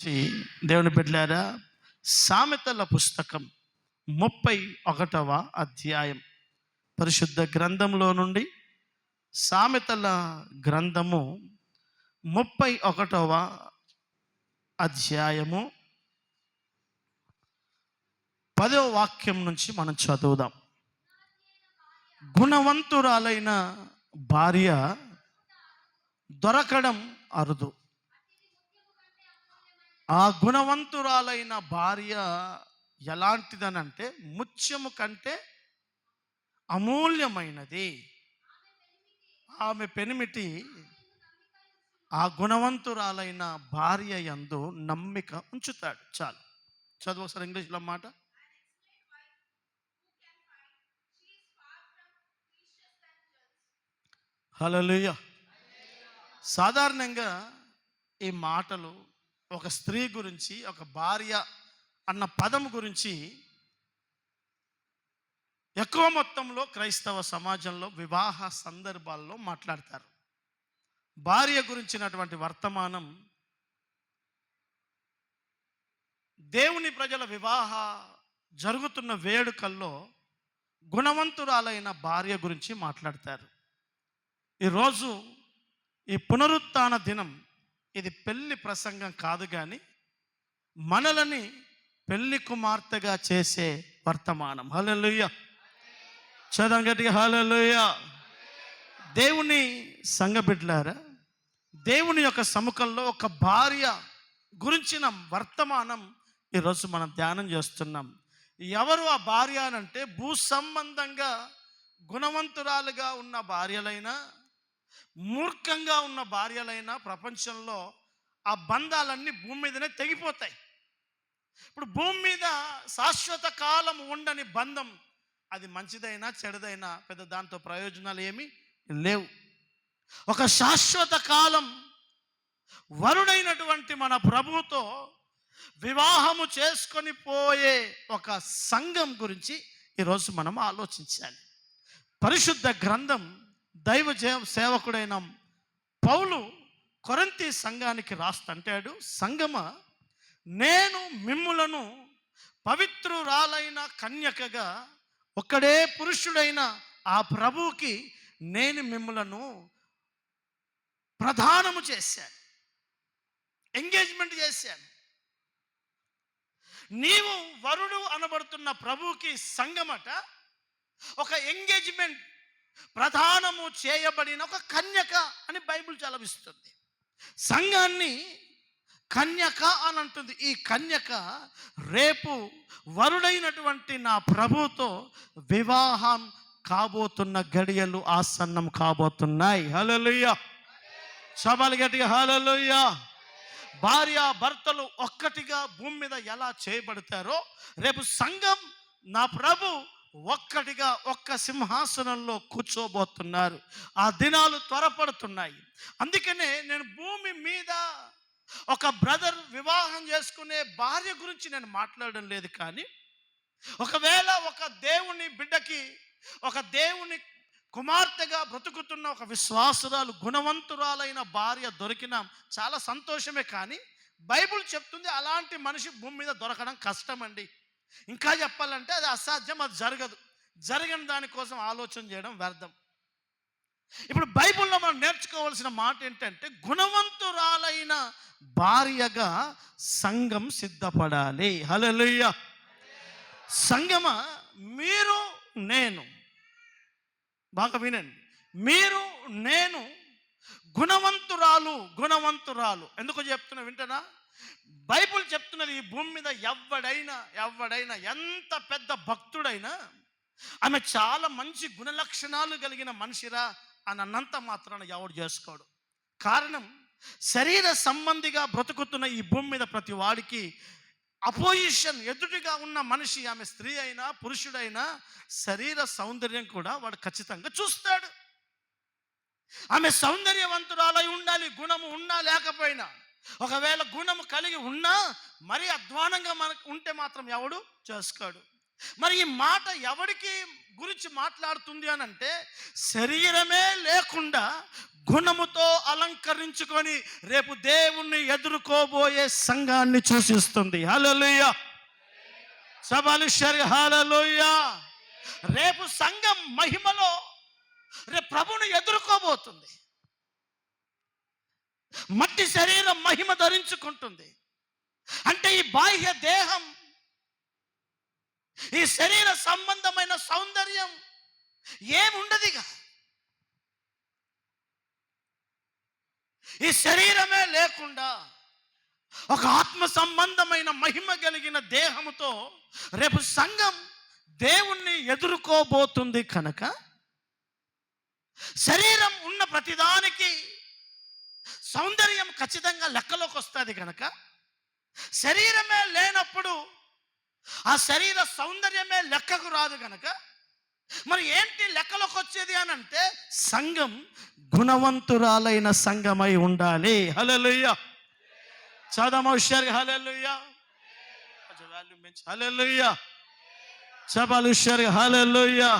దేవుని బిడ్డలారా, సామెతల పుస్తకం 31వ అధ్యాయం పరిశుద్ధ గ్రంథంలో నుండి సామెతల గ్రంథము 31వ అధ్యాయము 10వ వాక్యం నుంచి మనం చదువుదాం. గుణవంతురాలైన భార్య దొరకడం అరుదు. ఆ గుణవంతురాలైన భార్య ఎలాంటిదనంటే ముత్యము కంటే అమూల్యమైనది. ఆమె పెనిమిటి ఆ గుణవంతురాలైన భార్య యందు నమ్మిక ఉంచుతాడు. చాలు, చదువు ఒకసారి ఇంగ్లీష్లో మాట. హల్లెలూయా. సాధారణంగా ఈ మాటలు ఒక స్త్రీ గురించి, ఒక భార్య అన్న పదం గురించి ఎక్కువ మొత్తంలో క్రైస్తవ సమాజంలో వివాహ సందర్భాల్లో మాట్లాడతారు. భార్య గురించినటువంటి వర్తమానం దేవుని ప్రజల వివాహ జరుగుతున్న వేడుకల్లో గుణవంతురాలైన భార్య గురించి మాట్లాడతారు. ఈరోజు ఈ పునరుత్థాన దినం ఇది పెళ్లి ప్రసంగం కాదు, కానీ మనలని పెళ్లి కుమార్తెగా చేసే వర్తమానం. హల్లెలూయా. చదవం గట్టిగా హల్లెలూయా. దేవుని సంఘ బిడ్డలారా, దేవుని యొక్క సముఖంలో ఒక భార్య గురించిన వర్తమానం ఈరోజు మనం ధ్యానం చేస్తున్నాం. ఎవరు ఆ భార్య అనంటే, భూ సంబంధంగా గుణవంతురాలుగా ఉన్న భార్యలైనా, మూర్ఖంగా ఉన్న భార్యలైనా ప్రపంచంలో ఆ బంధాలన్నీ భూమి మీదనే తెగిపోతాయి. ఇప్పుడు భూమి మీద శాశ్వత కాలం ఉండని బంధం, అది మంచిదైనా చెడుదైనా పెద్ద దాంతో ప్రయోజనాలు ఏమీ లేవు. ఒక శాశ్వత కాలం వరుడైనటువంటి మన ప్రభువుతో వివాహము చేసుకొని పోయే ఒక సంఘం గురించి ఈరోజు మనం ఆలోచించాలి. పరిశుద్ధ గ్రంథం దైవ సేవకుడైన పౌలు కొరింథీ సంఘానికి రాస్తంటాడు, సంగమా, నేను మిమ్ములను పవిత్రురాలైన కన్యకగా ఒక్కడే పురుషుడైన ఆ ప్రభువుకి నేను మిమ్ములను ప్రదానము చేశాను, ఎంగేజ్మెంట్ చేశాను. నీవు వరుడు అనబడుతున్న ప్రభువుకి సంఘమట ఒక ఎంగేజ్మెంట్, ప్రధానము చేయబడిన ఒక కన్యక అని బైబిల్ చలవిస్తుంది. సంఘాన్ని కన్యక అని అంటుంది. ఈ కన్యక రేపు వరుడైనటువంటి నా ప్రభువుతో వివాహం కాబోతున్న గడియలు ఆసన్నం కాబోతున్నాయి. హల్లెలూయా. సభలు గట్టిగా హల్లెలూయా. భార్య భర్తలు ఒక్కటిగా భూమి మీద ఎలా చేయబడతారో, రేపు సంఘం నా ప్రభు ఒక్కటిగా ఒక్క సింహాసనంలో కూర్చోబోతున్నారు. ఆ దినాలు త్వరపడుతున్నాయి. అందుకనే నేను భూమి మీద ఒక బ్రదర్ వివాహం చేసుకునే భార్య గురించి నేను మాట్లాడడం లేదు, కానీ ఒకవేళ ఒక దేవుని బిడ్డకి, ఒక దేవుని కుమార్తెగా బ్రతుకుతున్న ఒక విశ్వాసురాలు, గుణవంతురాలైన భార్య దొరికిన చాలా సంతోషమే. కానీ బైబిల్ చెప్తుంది అలాంటి మనిషి భూమి మీద దొరకడం కష్టమండి. ఇంకా చెప్పాలంటే అది అసాధ్యం, అది జరగదు. జరగని దానికోసం ఆలోచన చేయడం వ్యర్థం. ఇప్పుడు బైబిల్లో మనం నేర్చుకోవాల్సిన మాట ఏంటంటే, గుణవంతురాలైన భార్యగా సంఘం సిద్ధపడాలి. హల్లెలూయా. సంఘమా, మీరు నేను బాగా వినండి, మీరు నేను గుణవంతురాలు. ఎందుకు చెప్తున్నా వింటనా? బైబిల్ చెప్తున్నది, ఈ భూమి మీద ఎవడైనా ఎంత పెద్ద భక్తుడైనా ఆమె చాలా మంచి గుణలక్షణాలు కలిగిన మనిషిరా అని అన్నంత మాత్రాన ఎవడు చేసుకోడు. కారణం, శరీర సంబంధిగా బ్రతుకుతున్న ఈ భూమి మీద ప్రతి వాడికి అపోజిషన్, ఎదుటిగా ఉన్న మనిషి, ఆమె స్త్రీ అయినా పురుషుడైనా, శరీర సౌందర్యం కూడా వాడు ఖచ్చితంగా చూస్తాడు. ఆమె సౌందర్యవంతురాలై ఉండాలి, గుణము ఉన్నా లేకపోయినా. ఒకవేళ గుణము కలిగి ఉన్నా మరీ అధ్వానంగా మనకు ఉంటే మాత్రం ఎవడు చేసుకోడు. మరి ఈ మాట ఎవరికి గురించి మాట్లాడుతుంది అని అంటే, శరీరమే లేకుండా గుణముతో అలంకరించుకొని రేపు దేవుణ్ణి ఎదుర్కోబోయే సంఘాన్ని సూచిస్తుంది. హల్లెలూయా, సబాలిషరి హల్లెలూయా. రేపు సంఘం మహిమలో రేపు ప్రభుని ఎదుర్కోబోతుంది. మట్టి శరీరం మహిమ ధరించుకుంటుంది. అంటే ఈ బాహ్య దేహం, ఈ శరీర సంబంధమైన సౌందర్యం ఏముండదిగా. ఈ శరీరమే లేకుండా ఒక ఆత్మ సంబంధమైన మహిమ కలిగిన దేహముతో రేపు సంఘం దేవుణ్ణి ఎదుర్కోబోతుంది. కనుక శరీరం ఉన్న ప్రతిదానికి సౌందర్యం ఖచ్చితంగా లెక్కలోకి వస్తుంది. కనుక శరీరమే లేనప్పుడు ఆ శరీర సౌందర్యమే లెక్కకు రాదు. కనుక మరి ఏంటి లెక్కలోకి వచ్చేది అని అంటే, సంఘం గుణవంతురాలైన సంఘమై ఉండాలి. హల్లెలూయా, చదమౌషర్ హల్లెలూయా, హల్లెలూయా, చబలుషర్ హల్లెలూయా.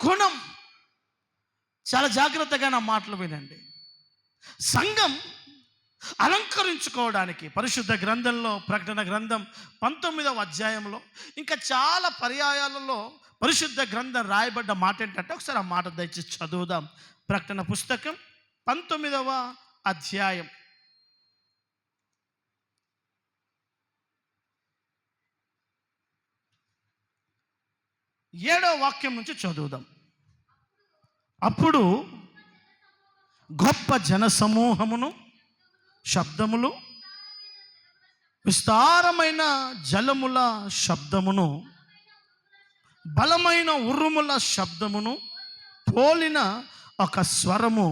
గుణం, చాలా జాగ్రత్తగా నా మాటలు వినండి. సంఘం అలంకరించుకోవడానికి పరిశుద్ధ గ్రంథంలో, ప్రకటన గ్రంథం 19వ అధ్యాయంలో ఇంకా చాలా పర్యాయాలలో పరిశుద్ధ గ్రంథం రాయబడ్డ మాట ఏంటంటే, ఒకసారి ఆ మాట దయచేసి చదువుదాం. ప్రకటన పుస్తకం 19వ అధ్యాయం 7వ వాక్యం నుంచి చదువుదాం. అప్పుడు గొప్ప జన సమూహమును, శబ్దములు, విస్తారమైన జలముల శబ్దమును, బలమైన ఉరుముల శబ్దమును పోలిన ఒక స్వరము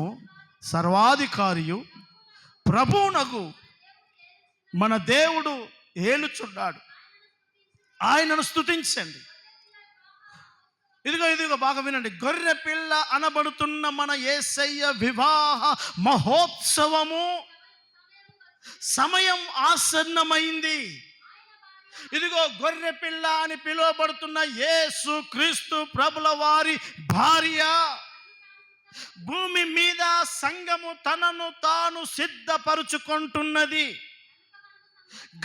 సర్వాధికారియు ప్రభువునగు మన దేవుడు ఏలుచున్నాడు, ఆయనను స్తుతించండి. ఇదిగో బాగా వినండి. గొర్రె పిల్ల అనబడుతున్న మన యేసయ్య వివాహ మహోత్సవము సమయం ఆసన్నమైంది. ఇదిగో గొర్రె పిల్ల అని పిలువబడుతున్న యేసు క్రీస్తు ప్రభుల వారి భార్య భూమి మీద సంఘము తనను తాను సిద్ధపరుచుకుంటున్నది.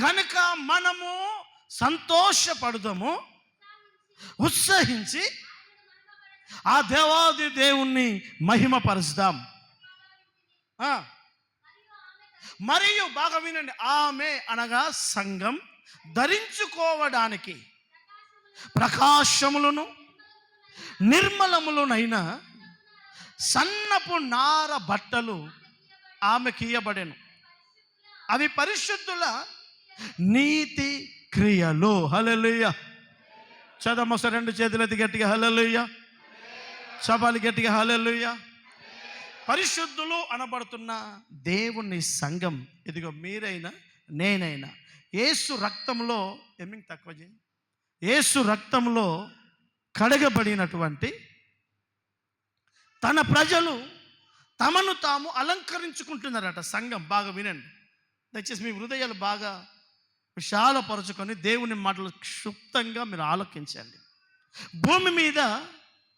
గనుక మనము సంతోషపడదాము, ఉత్సహించి ఆ దేవాది దేవుణ్ణి మహిమపరుస్తాం. మరియు బాగా వినండి, ఆమె అనగా సంఘం ధరించుకోవడానికి ప్రకాశములను నిర్మలములనైన సన్నపు నార బట్టలు ఆమెకి ఇయ్యబడెను. అవి పరిశుద్ధుల నీతి క్రియలు. హల్లెలూయా, చదమొస రెండు చేతులెత్తి గట్టిగా హల్లెలూయా, చపాలి గట్టిగా హల్లెలూయా. పరిశుద్ధులు అనబడుతున్న దేవుని సంఘం, ఇదిగో మీరైనా నేనైనా యేసు రక్తంలో ఎమ్మింగ్ తక్కువ చేయి, యేసు రక్తంలో కడగబడినటువంటి తన ప్రజలు తమను తాము అలంకరించుకుంటున్నారట. సంఘం బాగా వినండి దయచేసి, మీ హృదయాలు బాగా విశాలపరుచుకొని దేవుని మాటలు క్షుప్తంగా మీరు ఆలోకించండి. భూమి మీద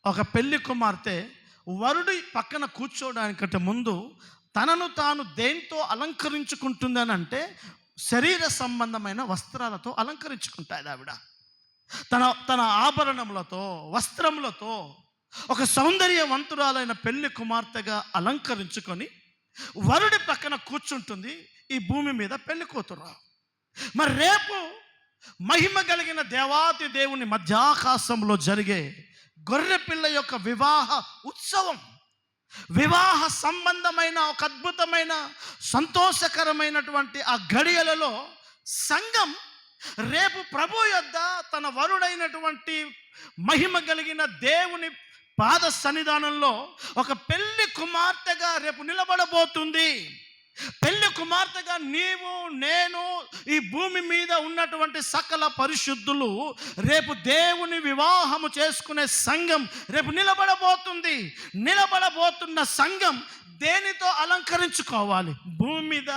ఒక పెళ్లి కుమార్తె వరుడి పక్కన కూర్చోవడానికంటే ముందు తనను తాను దేంతో అలంకరించుకుంటుందని అంటే, శరీర సంబంధమైన వస్త్రాలతో అలంకరించుకుంటాది ఆవిడ. తన ఆభరణములతో, వస్త్రములతో ఒక సౌందర్యవంతురాలైన పెళ్లి కుమార్తెగా అలంకరించుకొని వరుడి పక్కన కూర్చుంటుంది ఈ భూమి మీద పెళ్లి కూతురు. మరి రేపు మహిమ కలిగిన దేవాతి దేవుని మధ్యాకాశంలో జరిగే గొర్రె పిల్ల యొక్క వివాహ ఉత్సవం, వివాహ సంబంధమైన ఒక అద్భుతమైన సంతోషకరమైనటువంటి ఆ గడియలలో సంఘం రేపు ప్రభు యొద్ద తన వరుడైనటువంటి మహిమ కలిగిన దేవుని పాద సన్నిధానంలో ఒక పెళ్లి కుమార్తెగా రేపు నిలబడబోతుంది. పెళ్లి కుమార్తెగా నీవు, నేను, ఈ భూమి మీద ఉన్నటువంటి సకల పరిశుద్ధులు రేపు దేవుని వివాహము చేసుకునే సంఘం రేపు నిలబడబోతుంది. నిలబడబోతున్న సంఘం దేనితో అలంకరించుకోవాలి? భూమి మీద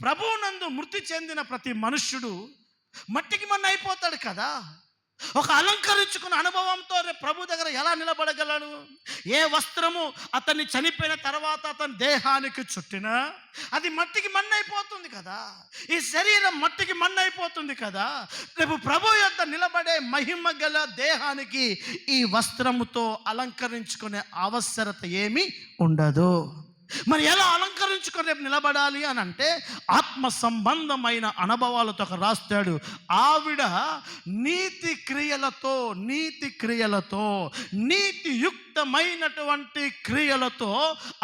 ప్రభువునందు మృతి చెందిన ప్రతి మనుష్యుడు మట్టికి మన్ను అయిపోతాడు కదా. ఒక అలంకరించుకున్న అనుభవంతో రేపు ప్రభు దగ్గర ఎలా నిలబడగలడు? ఏ వస్త్రము అతన్ని చనిపోయిన తర్వాత అతని దేహానికి చుట్టినా అది మట్టికి మన్నైపోతుంది కదా. ఈ శరీరం మట్టికి మన్నైపోతుంది కదా. రేపు ప్రభు యొద్ద నిలబడే మహిమ గల దేహానికి ఈ వస్త్రముతో అలంకరించుకునే అవసరత ఏమీ ఉండదు. మరి ఎలా అలంకరించుకొని రేపు నిలబడాలి అని అంటే ఆత్మ సంబంధమైన అనుభవాలతో రాస్తాడు. ఆవిడ నీతి క్రియలతో నీతియుక్తమైనటువంటి క్రియలతో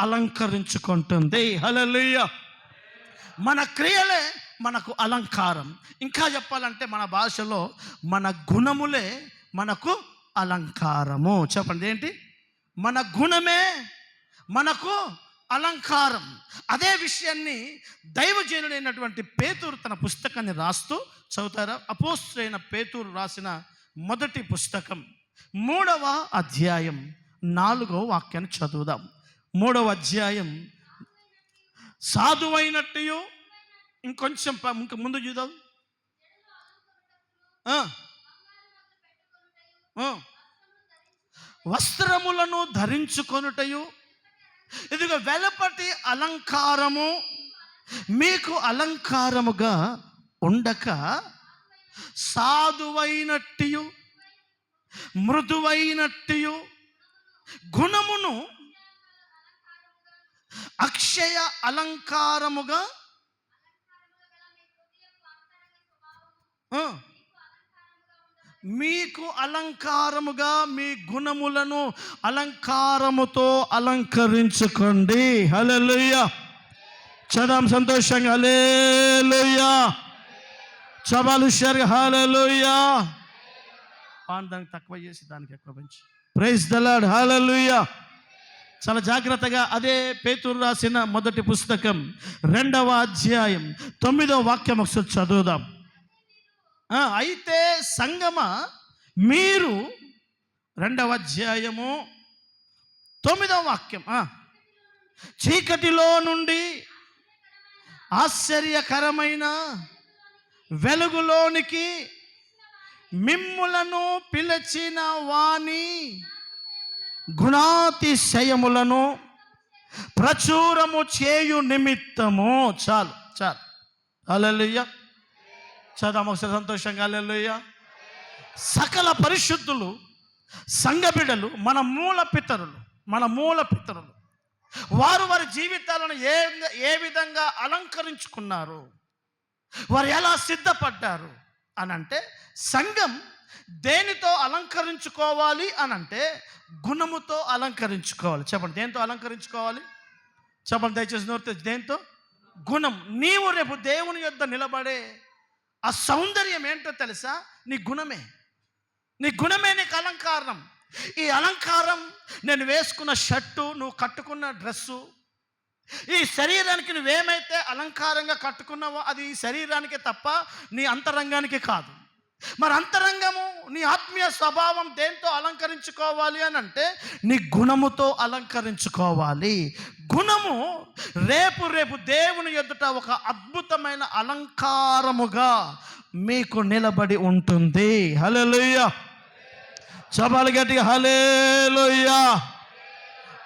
అలంకరించుకుంటుంది. హల్లెలూయా. మన క్రియలే మనకు అలంకారం. ఇంకా చెప్పాలంటే మన భాషలో మన గుణములే మనకు అలంకారము. చెప్పండి ఏంటి? మన గుణమే మనకు అలంకారం. అదే విషయాన్ని దైవజనుడైనటువంటి పేతురు తన పుస్తకాన్ని రాస్తూ చదువుతారా? అపోస్తలుడైన పేతురు రాసిన మొదటి పుస్తకం 3వ అధ్యాయం 4వ వాక్యాన్ని చదువుదాం. 3వ అధ్యాయం సాధువైనట్టు ఇంకొంచెం ముందు చూద్దాం. వస్త్రములను ధరించుకొనుటయు, ఇదిగో వెలపటి అలంకారము మీకు అలంకారముగా ఉండక సాధువైనట్టు మృదువైనట్టు గుణమును అక్షయ అలంకారముగా మీకు అలంకారముగా మీ గుణములను అలంకారముతో అలంకరించుకోండి. హల్లెలూయా. చదాం సంతోషంగా హల్లెలూయా. చబాలు షర్ హల్లెలూయా. దానికి తక్కువ చేసి దానికి ఎక్కువ పెంచి ప్రైజ్ ద లార్డ్. హల్లెలూయా. చాలా జాగ్రత్తగా అదే పేతురు రాసిన మొదటి పుస్తకం 2వ అధ్యాయం 9వ వాక్యం ఒకసారి చదువుదాం. అయితే సంగమ మీరు 2వ అధ్యాయము 9వ వాక్యం, చీకటిలో నుండి ఆశ్చర్యకరమైన వెలుగులోనికి మిమ్ములను పిలిచిన వాని గుణాతిశయములను ప్రచురము చేయు నిమిత్తము. చాలు. హల్లెలూయా. చదాం ఒకసారి సంతోషంగా హల్లెలూయా. సకల పరిశుద్ధులు సంఘ బిడ్డలు మన మూల పితరులు వారు వారి జీవితాలను ఏ విధంగా అలంకరించుకున్నారు, వారు ఎలా సిద్ధపడ్డారు అని అంటే, సంఘం దేనితో అలంకరించుకోవాలి అని అంటే గుణముతో అలంకరించుకోవాలి. చెప్పండి, దేంతో అలంకరించుకోవాలి? చెప్పండి దయచేసి నోరు. దేంతో? గుణం. నీవు రేపు దేవుని యొద్ద నిలబడే ఆ సౌందర్యం ఏంటో తెలుసా? నీ గుణమే నీకు అలంకారం. ఈ అలంకారం నేను వేసుకున్న షర్టు, నువ్వు కట్టుకున్న డ్రెస్సు, ఈ శరీరానికి నువ్వేమైతే అలంకారంగా కట్టుకున్నావో అది ఈ శరీరానికే తప్ప నీ అంతరంగానికి కాదు. మరి అంతరంగము, నీ ఆత్మీయ స్వభావం దేంతో అలంకరించుకోవాలి అని అంటే నీ గుణముతో అలంకరించుకోవాలి. గుణము రేపు దేవుని ఎదుట ఒక అద్భుతమైన అలంకారముగా మీకు నిలబడి ఉంటుంది. హల్లెలూయా. చపాలు గట్టిగా హల్లెలూయా.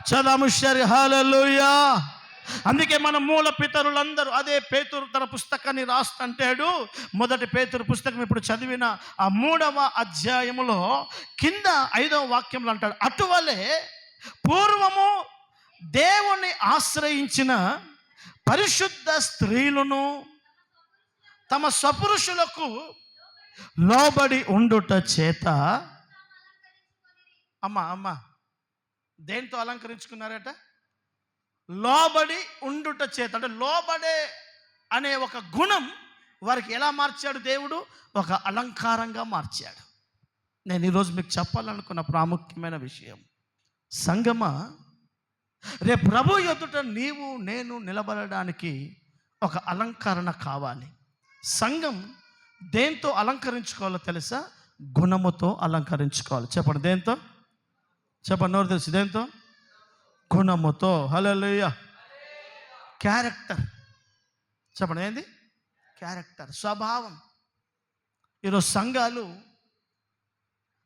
చదాము షర్ హల్లెలూయా. అందుకే మన మూల పితరులందరూ అదే పేతురు తన పుస్తకాన్ని రాస్తుంటాడు. మొదటి పేతురు పుస్తకం ఇప్పుడు చదివిన ఆ 3వ అధ్యాయములో కింద 5వ వాక్యంలో అంటాడు, అటువలే పూర్వము దేవుని ఆశ్రయించిన పరిశుద్ధ స్త్రీలను తమ స్వపురుషులకు లోబడి ఉండుట చేత. అమ్మ దేంతో అలంకరించుకున్నారట? లోబడి ఉండుట చేత. అంటే లోబడే అనే ఒక గుణం వారికి ఎలా మార్చాడు దేవుడు? ఒక అలంకారంగా మార్చాడు. నేను ఈరోజు మీకు చెప్పాలనుకున్న ప్రాముఖ్యమైన విషయం, సంగమ రేపు ప్రభు ఎదుట నీవు నేను నిలబడడానికి ఒక అలంకరణ కావాలి. సంఘం దేంతో అలంకరించుకోవాలో తెలుసా? గుణముతో అలంకరించుకోవాలి. చెప్పండి దేంతో? చెప్పండి, నోరు తెలుసు. దేంతో? గుణముతో. హల్లెలూయా. క్యారెక్టర్. చెప్పండి ఏంది? క్యారెక్టర్, స్వభావం. ఈరోజు సంఘాలు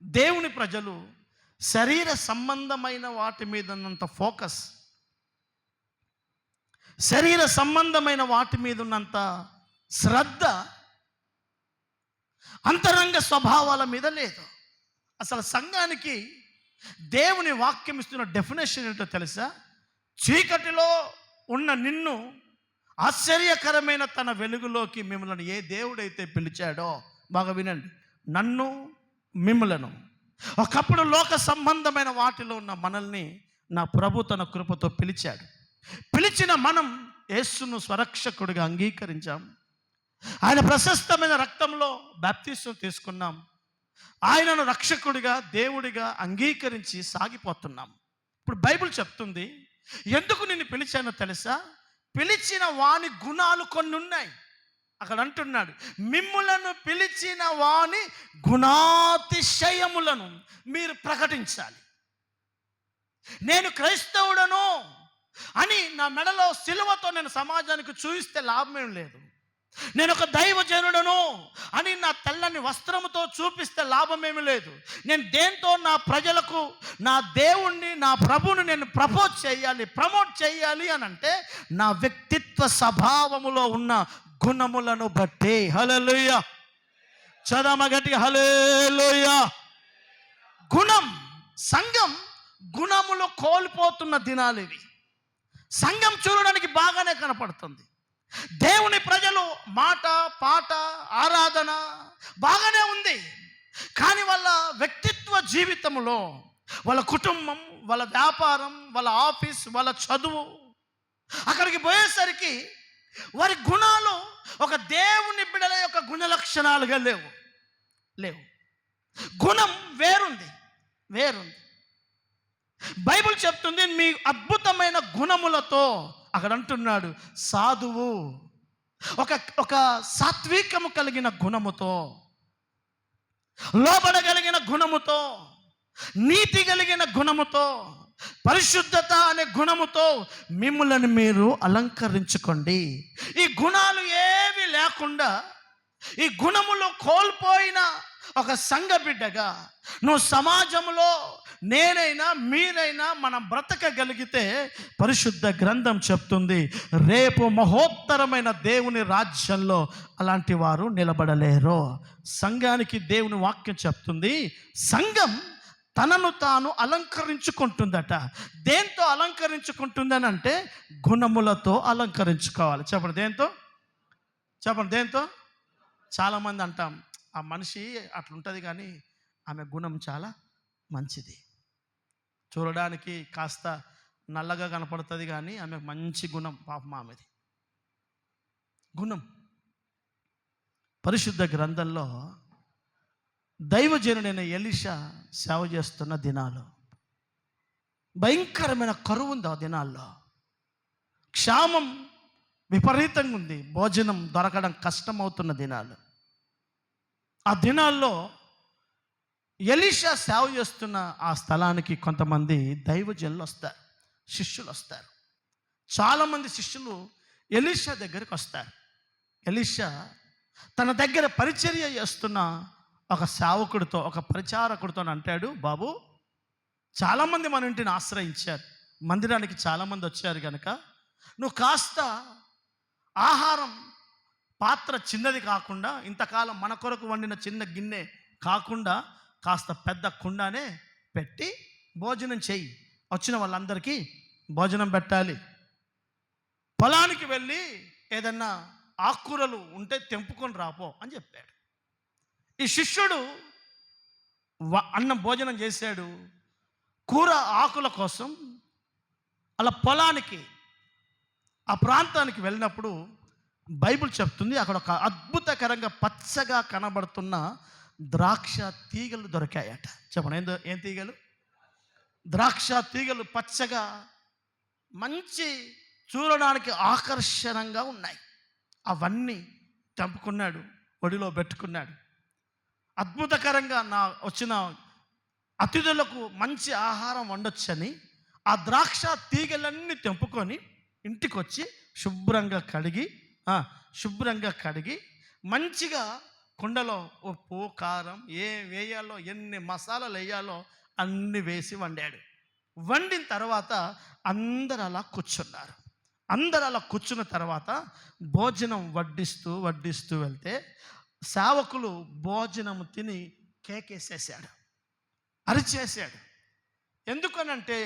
దేవుని ప్రజలు శరీర సంబంధమైన వాటి మీద ఉన్నంత ఫోకస్, శరీర సంబంధమైన వాటి మీద ఉన్నంత శ్రద్ధ అంతరంగ స్వభావాల మీద లేదు. అసలు సంఘానికి దేవుని వాక్యం ఇస్తున్న డెఫినేషన్ ఏంటో తెలుసా? చీకటిలో ఉన్న నిన్ను ఆశ్చర్యకరమైన తన వెలుగులోకి మిమ్మల్ని ఏ దేవుడైతే పిలిచాడో, బాగా వినండి, నన్ను మిమ్మలను ఒకప్పుడు లోక సంబంధమైన వాటిలో ఉన్న మనల్ని నా ప్రభు తన కృపతో పిలిచాడు. పిలిచిన మనం యేసును స్వరక్షకుడిగా అంగీకరించాం. ఆయన ప్రశస్తమైన రక్తంలో బాప్తిసం తీసుకున్నాం. ఆయనను రక్షకుడిగా దేవుడిగా అంగీకరించి సాగిపోతున్నాం. ఇప్పుడు బైబిల్ చెప్తుంది, ఎందుకు నిన్ను పిలిచానో తెలుసా? పిలిచిన వాని గుణాలు కొన్ని ఉన్నాయి. అక్కడ అంటున్నాడు, మిమ్ములను పిలిచిన వాని గుణాతిశయములను మీరు ప్రకటించాలి. నేను క్రైస్తవుడను అని నా మెడలో సిలువతో నేను సమాజానికి చూపిస్తే లాభమేం లేదు. నేను ఒక దైవజనుడను అని నా తెల్లని వస్త్రముతో చూపిస్తే లాభమేమి లేదు. నేను దేంతో నా ప్రజలకు నా దేవుణ్ణి, నా ప్రభువుని నేను ప్రమోట్ చేయాలి అని అంటే నా వ్యక్తిత్వ స్వభావములో ఉన్న గుణములను బట్టి. హల్లెలూయా, చదమగటి హల్లెలూయా. గుణం, సంఘం గుణములు కోల్పోతున్న దినాలు ఇవి. సంఘం చూడడానికి బాగానే కనపడుతుంది. దేవుని ప్రజలు మాట, పాట, ఆరాధన బాగానే ఉంది. కానీ వాళ్ళ వ్యక్తిత్వ జీవితంలో, వాళ్ళ కుటుంబం, వాళ్ళ వ్యాపారం, వాళ్ళ ఆఫీస్, వాళ్ళ చదువు, అక్కడికి పోయేసరికి వారి గుణాలు ఒక దేవుని బిడ్డల యొక్క గుణ లక్షణాలుగా లేవు. గుణం వేరుంది. బైబిల్ చెప్తుంది, మీ అద్భుతమైన గుణములతో, అక్కడ అంటున్నాడు, సాధువు, ఒక సాత్వికము కలిగిన గుణముతో, లోబడగలిగిన గుణముతో, నీతి కలిగిన గుణముతో, పరిశుద్ధత అనే గుణముతో మిమ్ములను మీరు అలంకరించుకోండి. ఈ గుణాలు ఏవి లేకుండా, ఈ గుణములు కోల్పోయిన ఒక సంఘ బిడ్డగా నువ్వు సమాజంలో నేనైనా మీరైనా మనం బ్రతకగలిగితే పరిశుద్ధ గ్రంథం చెప్తుంది, రేపు మహోత్తరమైన దేవుని రాజ్యంలో అలాంటి వారు నిలబడలేరు. సంఘానికి దేవుని వాక్యం చెప్తుంది, సంఘం తనను తాను అలంకరించుకుంటుందట. దేంతో అలంకరించుకుంటుందని అంటే గుణములతో అలంకరించుకోవాలి. చెప్పండి దేంతో? చాలామంది అంటాం, ఆ మనిషి అట్లుంటుంది కానీ ఆమె గుణం చాలా మంచిది, చూడడానికి కాస్త నల్లగా కనపడుతుంది కానీ ఆమె మంచి గుణం, పాపం ఆమెది. గుణం పరిశుద్ధ గ్రంథంలో దైవజనుడైన ఎలీషా సేవ చేస్తున్న దినాలు, భయంకరమైన కరువు ఉంది. ఆ దినాల్లో క్షామం విపరీతంగా ఉంది, భోజనం దొరకడం కష్టమవుతున్న దినాలు. ఆ దినాల్లో ఎలీషా సేవ చేస్తున్న ఆ స్థలానికి కొంతమంది దైవజనులు వస్తారు, శిష్యులు వస్తారు. చాలామంది శిష్యులు ఎలీషా దగ్గరికి వస్తారు. ఎలీషా తన దగ్గర పరిచర్య చేస్తున్న ఒక సేవకుడితో, ఒక ప్రచారకుడితో అంటాడు, బాబు, చాలామంది మన ఇంటిని ఆశ్రయించారు, మందిరానికి చాలామంది వచ్చారు కనుక నువ్వు కాస్త ఆహారం పాత్ర చిన్నది కాకుండా, ఇంతకాలం మన కొరకు వండిన చిన్న గిన్నె కాకుండా కాస్త పెద్ద కుండానే పెట్టి భోజనం చెయ్యి, వచ్చిన వాళ్ళందరికీ భోజనం పెట్టాలి. పొలానికి వెళ్ళి ఏదన్నా ఆకుకూరలు ఉంటే తెంపుకొని రాపో అని చెప్పాడు. ఈ శిష్యుడు అన్నం భోజనం చేశాడు. కూర ఆకుల కోసం అలా పొలానికి, ఆ ప్రాంతానికి వెళ్ళినప్పుడు బైబిల్ చెప్తుంది, అక్కడ ఒక అద్భుతకరంగా పచ్చగా కనబడుతున్న ద్రాక్ష తీగలు దొరికాయట. చెప్పండి, ఏం తీగలు? ద్రాక్ష తీగలు పచ్చగా, మంచి, చూడడానికి ఆకర్షణంగా ఉన్నాయి. అవన్నీ తెంపుకున్నాడు, ఒడిలో పెట్టుకున్నాడు. అద్భుతకరంగా వచ్చిన అతిథులకు మంచి ఆహారం వండొచ్చని ఆ ద్రాక్ష తీగలన్నీ తెంపుకొని ఇంటికి వచ్చి శుభ్రంగా కడిగి మంచిగా కుండలో ఉప్పు కారం ఏం వేయాలో, ఎన్ని మసాలాలు వేయాలో అన్ని వేసి వండాడు. వండిన తర్వాత అందరు అలా కూర్చున్నారు. అందరు అలా కూర్చున్న తర్వాత భోజనం వడ్డిస్తూ వడ్డిస్తూ వెళ్తే సేవకులు భోజనం తిని కేకేసేసాడు, అరిచేసాడు. ఎందుకనంటే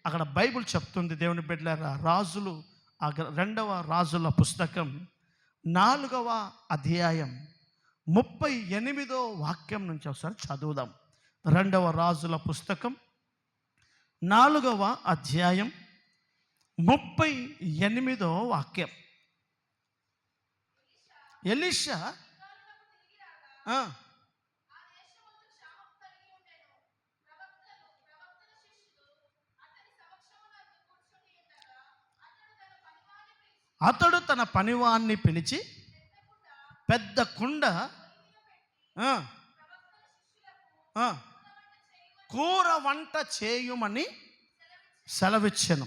అక్కడ బైబిల్ చెప్తుంది, దేవుని బిడ్డలారా, రాజులు 2వ రాజుల పుస్తకం 4వ అధ్యాయం 38వ వాక్యం నుంచి ఒకసారి చదువుదాం. 2వ రాజుల పుస్తకం 4వ అధ్యాయం 38వ వాక్యం. ఎలీషా అతడు తన పనివాణ్ణి పిలిచి పెద్ద కుండ కూర వంట చేయుమని సెలవిచ్చెను.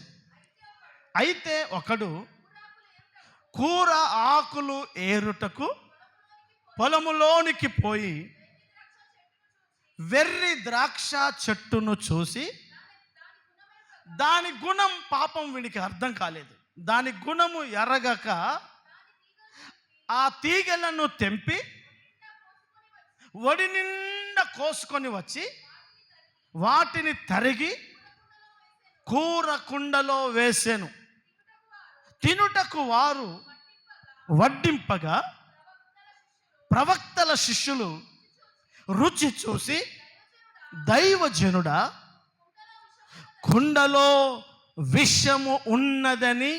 అయితే ఒకడు కూర ఆకులు ఏరుటకు పొలములోనికి పోయి వెర్రి ద్రాక్ష చెట్టును చూసి, దాని గుణం పాపం వీడికి అర్థం కాలేదు, దాని గుణము ఎరగక ఆ తీగలను తెంపి ఒడి నిండా కోసుకొని వచ్చి వాటిని తరిగి కూర కుండలో వేసెను. తినుటకు వారు వడ్డింపగా ప్రవక్తల శిష్యులు రుచి చూసి, దైవజనుడా, కుండలో విషము ఉన్నదని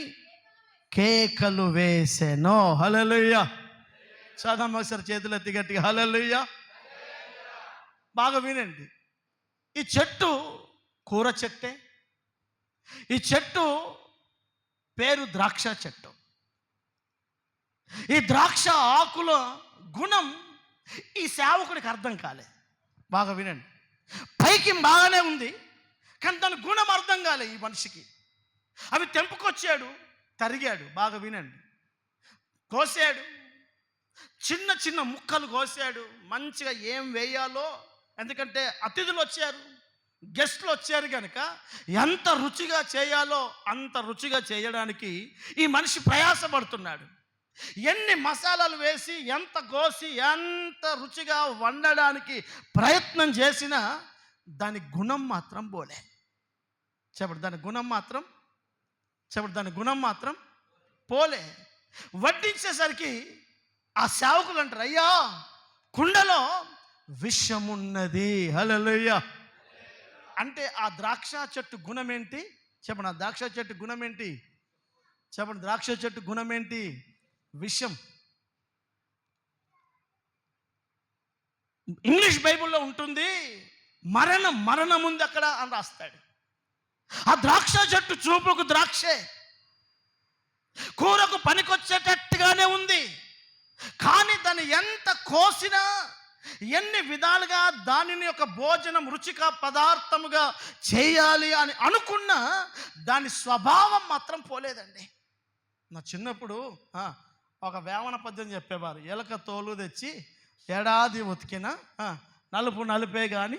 కేకలు వేసెను. హల్లెలూయా. చదవమ్మా ఒకసారి చేతులు ఎత్తి గట్టిగా హల్లెలూయా. బాగా వినండి. ఈ చెట్టు కూర చెట్టే. ఈ చెట్టు పేరు ద్రాక్ష చెట్టు. ఈ ద్రాక్ష ఆకుల గుణం ఈ సేవకుడికి అర్థం కాలే. బాగా వినండి. పైకి బాగానే ఉంది, కానీ దాని గుణం అర్థం కాలే ఈ మనిషికి. అవి తెంపుకొచ్చాడు, తరిగాడు. బాగా వినండి. కోసాడు, చిన్న చిన్న ముక్కలు కోసాడు. మంచిగా ఏం వేయాలో, ఎందుకంటే అతిథులు వచ్చారు, గెస్ట్లు వచ్చారు కనుక ఎంత రుచిగా చేయాలో అంత రుచిగా చేయడానికి ఈ మనిషి ప్రయాసపడుతున్నాడు. ఎన్ని మసాలాలు వేసి ఎంత కోసి ఎంత రుచిగా వండడానికి ప్రయత్నం చేసినా దాని గుణం మాత్రం పోలే. చెప్పండి, దాని గుణం మాత్రం పోలే. వడ్డించేసరికి ఆ సేవకులు అంటారు, అయ్యా కుండలో విషమున్నది. హల్లెలూయా. అంటే ఆ ద్రాక్ష చెట్టు గుణం ఏంటి చెప్పండి? ఆ ద్రాక్ష చెట్టు గుణం ఏంటి చెప్పండి? ద్రాక్ష చెట్టు గుణం ఏంటి? విషం. ఇంగ్లీష్ బైబిల్లో ఉంటుంది, మరణం ఉంది అక్కడ అని రాస్తాడు. ఆ ద్రాక్ష చెట్టు చూపుకు ద్రాక్షే, కూరకు పనికొచ్చేటట్టుగానే ఉంది, కానీ దాన్ని ఎంత కోసినా, ఎన్ని విధాలుగా దానిని ఒక భోజనం రుచిక పదార్థముగా చేయాలి అని అనుకున్నా దాని స్వభావం మాత్రం పోలేదండి. నా చిన్నప్పుడు ఒక వేమన పద్యం చెప్పేవారు, ఎలక తోలు తెచ్చి ఏడాది ఉతికిన నలుపు నలుపే కానీ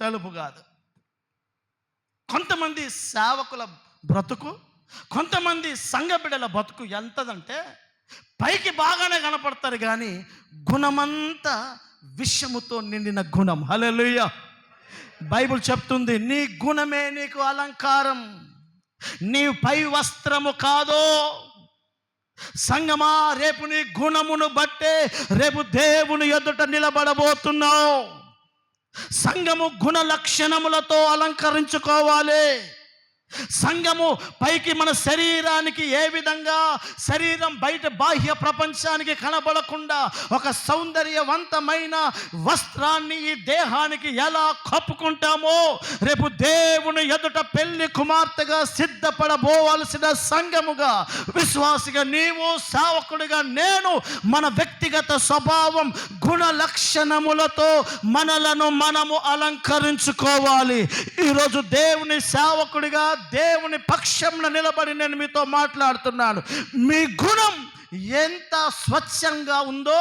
తెలుపు కాదు. కొంతమంది సేవకుల బ్రతుకు, కొంతమంది సంఘ బిడ్డల బ్రతుకు ఎంతదంటే పైకి బాగానే కనపడతారు కానీ గుణమంతా విషముతో నిండిన గుణం. హల్లెలూయా. బైబిల్ చెప్తుంది, నీ గుణమే నీకు అలంకారం, నీ పై వస్త్రము కాదో. సంగమా, రేపు నీ గుణమును బట్టే రేపు దేవుని ఎదుట నిలబడబోతున్నావు. సంఘము గుణ లక్షణములతో అలంకరించుకోవాలి. సంఘము పైకి మన శరీరానికి ఏ విధంగా శరీరం బయట బాహ్య ప్రపంచానికి కనబడకుండా ఒక సౌందర్యవంతమైన వస్త్రాన్ని ఈ దేహానికి ఎలా కప్పుకుంటామో, రేపు దేవుని ఎదుట పెళ్లి కుమార్తెగా సిద్ధపడబోవలసిన సంఘముగా, విశ్వాసిగా నీవు, సేవకుడిగా నేను, మన వ్యక్తిగత స్వభావం గుణ లక్షణములతో మనలను మనము అలంకరించుకోవాలి. ఈరోజు దేవుని సేవకుడిగా దేవుని పక్షంలో నిలబడి నేను మీతో మాట్లాడుతున్నాను. మీ గుణం ఎంత స్వచ్ఛంగా ఉందో,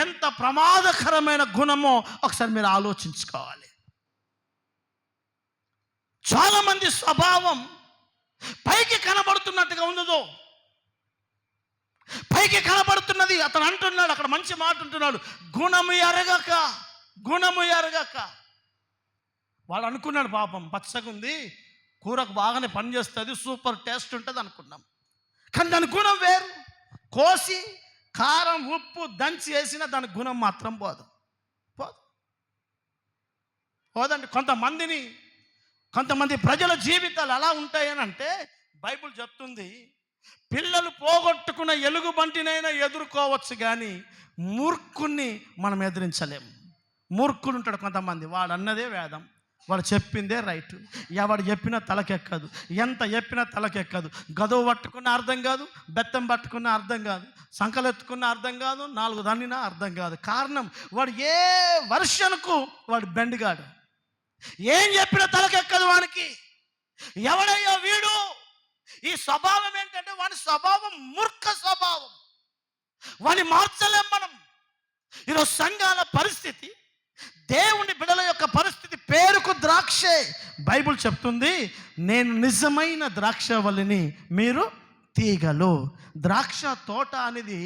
ఎంత ప్రమాదకరమైన గుణమో ఒకసారి మీరు ఆలోచించుకోవాలి. చాలామంది స్వభావం పైకి కనబడుతున్నట్టుగా ఉండదు. పైకి కనబడుతున్నది, అతను అంటున్నాడు, అక్కడ మంచి మాట ఉంటున్నాడు, గుణము ఎరగక. వాడు అనుకున్నాడు పాపం, పచ్చగుంది, కూరకు బాగానే పనిచేస్తుంది, సూపర్ టేస్ట్ ఉంటుంది అనుకున్నాం. కానీ దాని గుణం వేరు. కోసి కారం ఉప్పు దంచి వేసిన దాని గుణం మాత్రం పోదండి. కొంతమంది ప్రజల జీవితాలు అలా ఉంటాయని అంటే బైబిల్ చెప్తుంది, పిల్లలు పోగొట్టుకున్న ఎలుగుబంటినైనా ఎదుర్కోవచ్చు, కానీ మూర్ఖుణ్ణి మనం ఎదిరించలేము. మూర్ఖుడు ఉంటాడు కొంతమంది, వాడు అన్నదే వేదం, వాడు చెప్పిందే రైట్, ఎవడు చెప్పినా తలకెక్కదు, ఎంత చెప్పినా తలకెక్కదు. గదవ పట్టుకున్న అర్థం కాదు, బెత్తం పట్టుకున్న అర్థం కాదు, సంకలెత్తుకున్న అర్థం కాదు, 4 దన్నినా అర్థం కాదు. కారణం వాడు ఏ వర్షన్కు వాడు బెండిగాడు, ఏం చెప్పినా తలకెక్కదు వానికి. ఎవడయ్యా వీడు? ఈ స్వభావం ఏంటంటే వాడి స్వభావం మూర్ఖ స్వభావం, వాడిని మార్చలేం మనం. ఈరోజు సంఘాల పరిస్థితి, దేవుని బిడ్డల యొక్క పరిస్థితి పేరుకు ద్రాక్షే. బైబిల్ చెప్తుంది, నేను నిజమైన ద్రాక్షవల్లిని, మీరు తీగలు. ద్రాక్ష తోట అనేది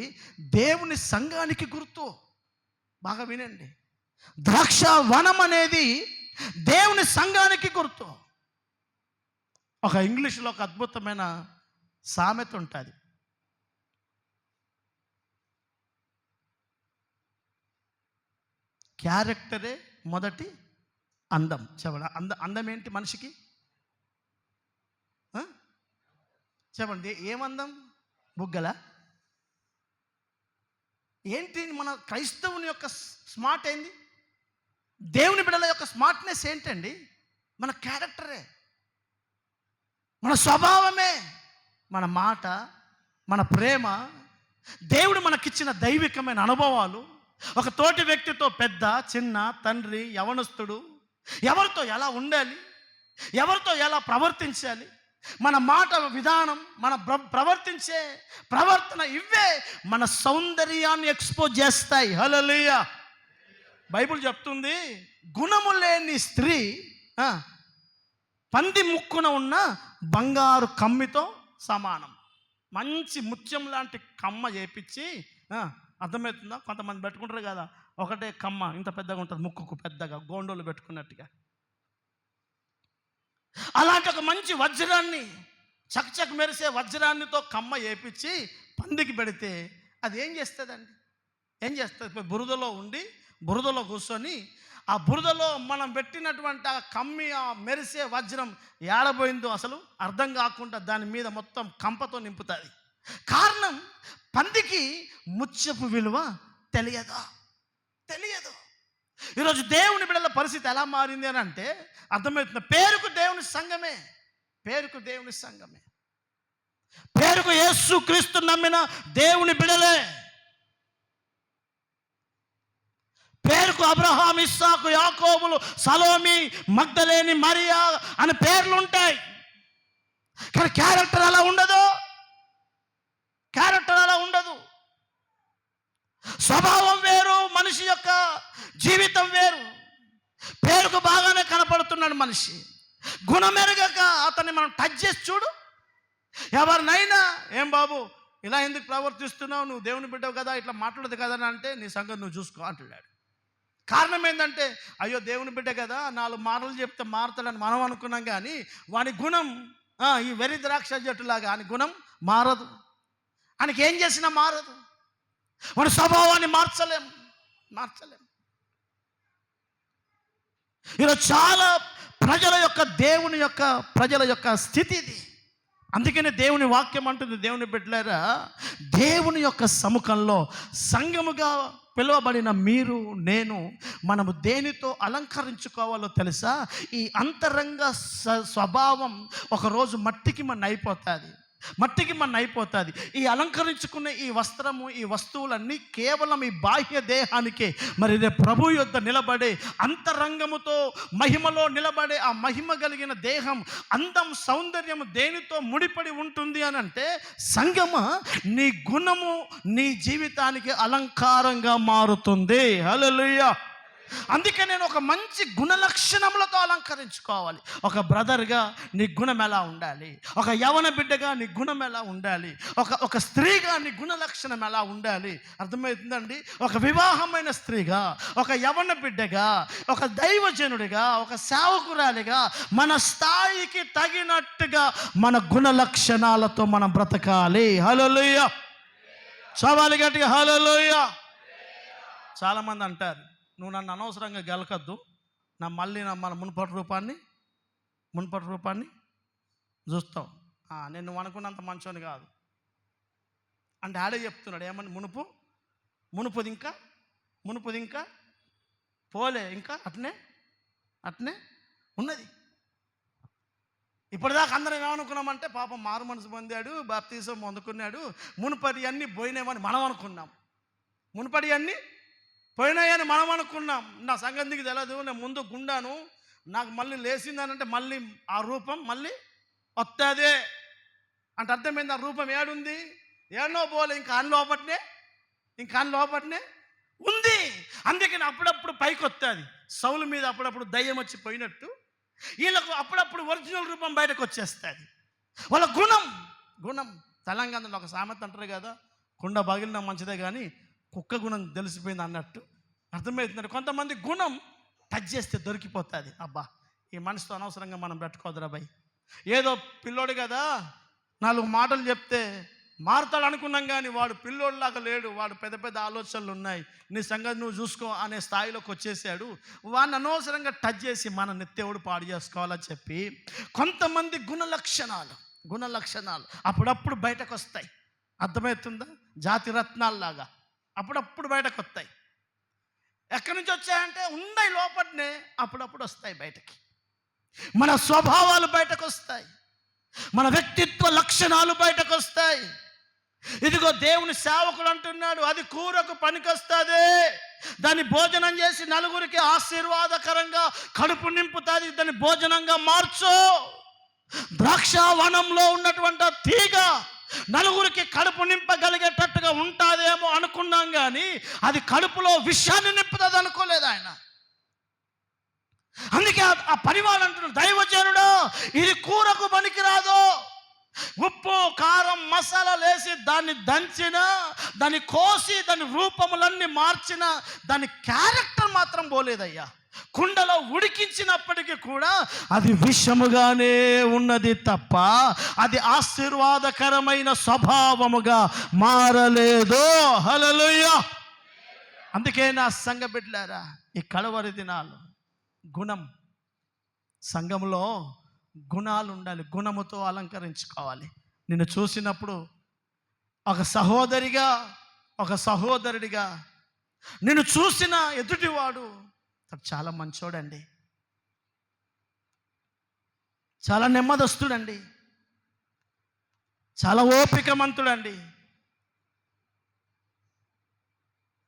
దేవుని సంఘానికి గుర్తు. బాగా వినండి, ద్రాక్ష వనం అనేది దేవుని సంఘానికి గుర్తు. ఒక ఇంగ్లీష్లో ఒక అద్భుతమైన సామెత ఉంటుంది, క్యారెక్టరే మొదటి అందం. చెప్పండి, అందం ఏంటి మనిషికి? చెప్పండి, ఏమందం? బుగ్గల? ఏంటి మన క్రైస్తవుని యొక్క స్మార్ట్ ఏంది? దేవుని బిడ్డల యొక్క స్మార్ట్నెస్ ఏంటండి? మన క్యారెక్టరే, మన స్వభావమే, మన మాట, మన ప్రేమ, దేవుడు మనకిచ్చిన దైవికమైన అనుభవాలు. ఒక తోటి వ్యక్తితో పెద్ద చిన్న, తండ్రి, యవనస్తుడు, ఎవరితో ఎలా ఉండాలి, ఎవరితో ఎలా ప్రవర్తించాలి, మన మాట విధానం, మన ప్రవర్తించే ప్రవర్తన, ఇవే మన సౌందర్యాన్ని ఎక్స్పోజ్ చేస్తాయి. హల్లెలూయా. బైబిల్ చెప్తుంది, గుణము లేని స్త్రీ పంది ముక్కున ఉన్న బంగారు కమ్మితో సమానం. మంచి ముత్యం లాంటి కమ్మ చేపించి, అర్థమవుతుందా? కొంతమంది పెట్టుకుంటారు కదా, ఒకటే కమ్మ ఇంత పెద్దగా ఉంటుంది, ముక్కుకు పెద్దగా గోండోలు పెట్టుకున్నట్టుగా. అలాంటి ఒక మంచి వజ్రాన్ని, చకచక్ మెరిసే వజ్రాన్నితో కమ్మ వేపించి పందికి పెడితే అది ఏం చేస్తుందండి? ఏం చేస్తుంది? బురదలో ఉండి, బురదలో కూర్చొని, ఆ బురదలో మనం పెట్టినటువంటి ఆ కమ్మి, ఆ మెరిసే వజ్రం ఏడబోయిందో అసలు అర్థం కాకుండా దాని మీద మొత్తం కంపతో నింపుతుంది. కారణం, పందికి ముత్యపు విలువ తెలియదు. ఈరోజు దేవుని బిడ్డల పరిస్థితి ఎలా మారింది అని అంటే అర్థమవుతుంది, పేరుకు దేవుని సంఘమే, పేరుకు యేసు క్రీస్తు నమ్మిన దేవుని బిడ్డలే, పేరుకు అబ్రహాం, ఇస్సాకు, యాకోబులు, సలోమి, మగ్దలేని, మరియా అనే పేర్లు ఉంటాయి. కానీ క్యారెక్టర్ అలా ఉండదు. స్వభావం వేరు, మనిషి యొక్క జీవితం వేరు. పేరుకు బాగానే కనపడుతున్నాడు మనిషి, గుణమెరగక అతన్ని మనం టచ్ చేసి చూడు. ఎవరినైనా, ఏం బాబు ఇలా ఎందుకు ప్రవర్తిస్తున్నావు, నువ్వు దేవుని బిడ్డవు కదా, ఇట్లా మాట్లాడదు కదా అని అంటే, నీ సంగతి నువ్వు చూసుకో అంటున్నాడు. కారణం ఏంటంటే, అయ్యో దేవుని బిడ్డ కదా, 4 మాటలు చెప్తే మారుతాడని మనం అనుకున్నాం, కానీ వాని గుణం ఈ వెర్రి ద్రాక్ష చెట్టులాగా, అని గుణం మారదు. ఆయనకి ఏం చేసినా మారదు. వాడి స్వభావాన్ని మార్చలేం. ఈరోజు చాలా ప్రజల యొక్క స్థితి ఇది. అందుకనే దేవుని వాక్యం అంటుంది, దేవుని బిడ్డలారా, దేవుని యొక్క సముఖంలో సంఘముగా పిలువబడిన మీరు, నేను, మనము దేనితో అలంకరించుకోవాలో తెలుసా? ఈ అంతరంగ స్వభావం ఒకరోజు మట్టికి మన అయిపోతుంది. మట్టికి మన అయిపోతుంది. ఈ అలంకరించుకునే ఈ వస్త్రము, ఈ వస్తువులన్నీ కేవలం ఈ బాహ్య దేహానికే. మరి రేపు ప్రభు యొద్ద నిలబడే అంతరంగముతో మహిమలో నిలబడే ఆ మహిమ కలిగిన దేహం, అందం, సౌందర్యము దేనితో ముడిపడి ఉంటుంది అని అంటే సంగమ నీ గుణము నీ జీవితానికి అలంకారంగా మారుతుంది. హల్లెలూయా. అందుకే నేను ఒక మంచి గుణ లక్షణములతో అలంకరించుకోవాలి. ఒక బ్రదర్గా నీ గుణం ఎలా ఉండాలి, ఒక యవన బిడ్డగా నీ గుణం ఎలా ఉండాలి, ఒక స్త్రీగా నీ గుణ లక్షణం ఎలా ఉండాలి. అర్థమవుతుందండి? ఒక వివాహమైన స్త్రీగా, ఒక యవన బిడ్డగా, ఒక దైవజనుడిగా, ఒక సేవకురాలిగా మన స్థాయికి తగినట్టుగా మన గుణ లక్షణాలతో మనం బ్రతకాలి. హల్లెలూయా. చావాలి గట్టిగా హల్లెలూయా. చాలామంది అంటారు, నువ్వు నన్ను అనవసరంగా గెలకద్దు, మన మునుపటి రూపాన్ని చూస్తావు, నేను నువ్వు అనుకున్నంత మంచోని కాదు అంటే ఆడే చెప్తున్నాడు. ఏమని? మునుపుది ఇంకా పోలే, ఇంకా అట్నే ఉన్నది. ఇప్పటిదాకా అందరం ఏమనుకున్నామంటే పాపం మారు మనసు పొందాడు, బాప్తీసం పొందుకున్నాడు, మునుపటి అన్నీ పోయినామని మనం అనుకున్నాం. మునుపటి అన్నీ పోయినాయని మనం అనుకున్నాం. నా సంగతికి తెలియదు, నేను ముందు గుండాను, నాకు మళ్ళీ లేచిందనంటే మళ్ళీ ఆ రూపం మళ్ళీ వస్తుంది అంటే అర్థమైంది. ఆ రూపం ఏడుంది? ఏడనో పోలే, ఇంకా అన్ని లోపట్నే ఉంది. అందుకని అప్పుడప్పుడు పైకి వస్తుంది. సౌలు మీద అప్పుడప్పుడు దయ్యం వచ్చి పోయినట్టు వీళ్ళకు అప్పుడప్పుడు ఒరిజినల్ రూపం బయటకు వచ్చేస్తుంది. వాళ్ళ గుణం తెలంగాణలో ఒక సామెత అంటారు కదా, కుండ పగిలినా మంచిదే కానీ కుక్క గుణం తెలిసిపోయింది అన్నట్టు. అర్థమవుతుంది. కొంతమంది గుణం టచ్ చేస్తే దొరికిపోతుంది. అబ్బా, ఈ మనిషితో అనవసరంగా మనం పెట్టుకోదురా భయ్, ఏదో పిల్లోడు కదా 4 మాటలు చెప్తే మారుతాడు అనుకున్నాం, కానీ వాడు పిల్లోడిలాగా లేడు, వాడు పెద్ద పెద్ద ఆలోచనలు ఉన్నాయి, నీ సంగతి నువ్వు చూసుకో అనే స్థాయిలోకి వచ్చేసాడు. వాడిని అనవసరంగా టచ్ చేసి మన నెత్తెవుడు పాడు చేసుకోవాలని చెప్పి కొంతమంది గుణ లక్షణాలు అప్పుడప్పుడు బయటకు వస్తాయి. అర్థమవుతుందా? జాతి రత్నాల్లాగా అప్పుడప్పుడు బయటకు వస్తాయి. ఎక్కడి నుంచి వచ్చాయంటే ఉన్నాయి లోపలనే, అప్పుడప్పుడు వస్తాయి బయటకి. మన స్వభావాలు బయటకు వస్తాయి, మన వ్యక్తిత్వ లక్షణాలు బయటకు వస్తాయి. ఇదిగో దేవుని సేవకుడు అంటున్నాడు, అది కూరకు పనికొస్తుంది, దాన్ని భోజనం చేసి నలుగురికి ఆశీర్వాదకరంగా కడుపు నింపుతుంది, దాన్ని భోజనంగా మార్చు. ద్రాక్షావనంలో ఉన్నటువంటి తీగ నలుగురికి కడుపు నింపగలిగేటట్టుగా ఉంటుందేమో అనుకున్నాం, కానీ అది కడుపులో విషయాన్ని నింపుతుంది అనుకోలేదు ఆయన. అందుకే ఆ పనివాడు అంటున్నాడు, దైవజనుడు ఇది కూరకు పనికిరాదు, ఉప్పు కారం మసాలాలు వేసి దాన్ని దంచిన, దాన్ని కోసి, దాని రూపములన్నీ మార్చిన, దాని క్యారెక్టర్ మాత్రం పోలేదయ్యా. కుండలో ఉడికించినప్పటికీ కూడా అది విషముగానే ఉన్నది తప్ప అది ఆశీర్వాదకరమైన స్వభావముగా మారలేదు. హల్లెలూయా. అందుకే నా సంఘ బిడ్డలారా, ఈ కడవరి దినాలు సంఘంలో గుణాలు ఉండాలి, గుణముతో అలంకరించుకోవాలి. నిన్ను చూసినప్పుడు ఒక సహోదరిగా, ఒక సహోదరుడిగా నిన్ను చూసిన ఎదుటివాడు చాలా మంచోడండి, చాలా నెమ్మదస్తుడండి, చాలా ఓపికమంతుడండి,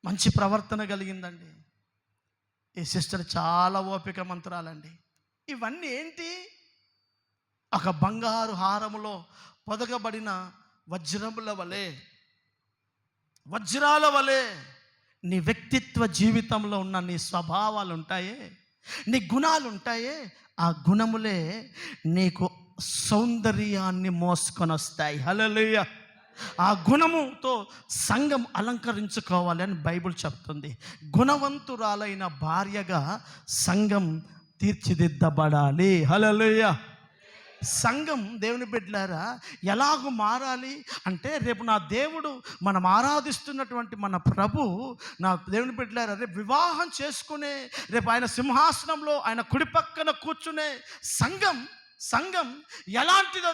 మంచి ప్రవర్తన కలిగిందండి, ఈ సిస్టర్ చాలా ఓపికమంతురాలండి. ఇవన్నీ ఏంటి? ఒక బంగారు హారములో పొదగబడిన వజ్రాల వలె నీ వ్యక్తిత్వ జీవితంలో ఉన్న నీ స్వభావాలు ఉంటాయే, నీ గుణాలు ఉంటాయే, ఆ గుణములే నీకు సౌందర్యాన్ని మోసుకొని వస్తాయి. హల్లెలూయా. ఆ గుణముతో సంఘం అలంకరించుకోవాలి అని బైబిల్ చెప్తుంది. గుణవంతురాలైన భార్యగా సంఘం తీర్చిదిద్దబడాలి. హల్లెలూయా. సంఘం దేవుని బిడ్డలారా ఎలాగూ మారాలి అంటే, రేపు నా దేవుడు, మనం ఆరాధిస్తున్నటువంటి మన ప్రభు, నా దేవుని బిడ్డలారా రేపు వివాహం చేసుకునే, రేపు ఆయన సింహాసనంలో ఆయన కుడి పక్కన కూర్చునే సంఘం ఎలాంటిదో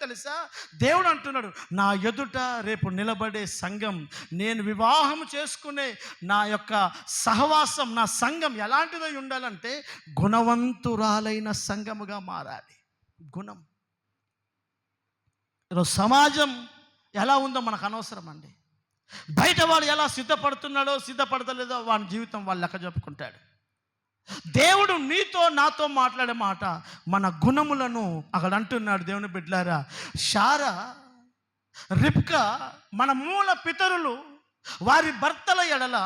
తెలుసా? దేవుడు అంటున్నాడు, నా ఎదుట రేపు నిలబడే సంఘం, నేను వివాహం చేసుకునే నా యొక్క సహవాసం, నా సంఘం ఎలాంటిదో ఉండాలంటే గుణవంతురాలైన సంఘముగా మారాలి. ఈరోజు సమాజం ఎలా ఉందో మనకు అనవసరం అండి. బయట వాడు ఎలా సిద్ధపడుతున్నాడో సిద్ధపడతలేదో వాడి జీవితం వాళ్ళు లెక్క చెప్పుకుంటాడు. దేవుడు నీతో నాతో మాట్లాడే మాట మన గుణములను అక్కడ అంటున్నాడు. దేవుని బిడ్డలారా, శారా, రిబ్కా మన మూల పితరులు వారి భర్తల ఎడల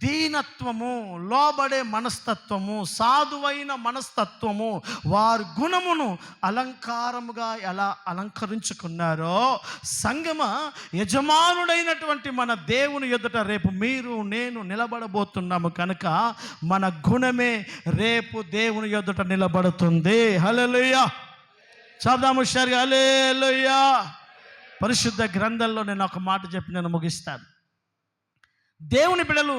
దీనత్వము, లోబడే మనస్తత్వము, సాధువైన మనస్తత్వము, వారి గుణమును అలంకారముగా ఎలా అలంకరించుకున్నారో సంగమ యజమానుడైనటువంటి మన దేవుని ఎదుట రేపు మీరు నేను నిలబడబోతున్నాము కనుక మన గుణమే రేపు దేవుని ఎదుట నిలబడుతుంది. హల్లెలూయా చెప్దాము షర్గా హల్లెలూయా. పరిశుద్ధ గ్రంథంలో నేను ఒక మాట చెప్పి నేను ముగిస్తాను. దేవుని బిడ్డలు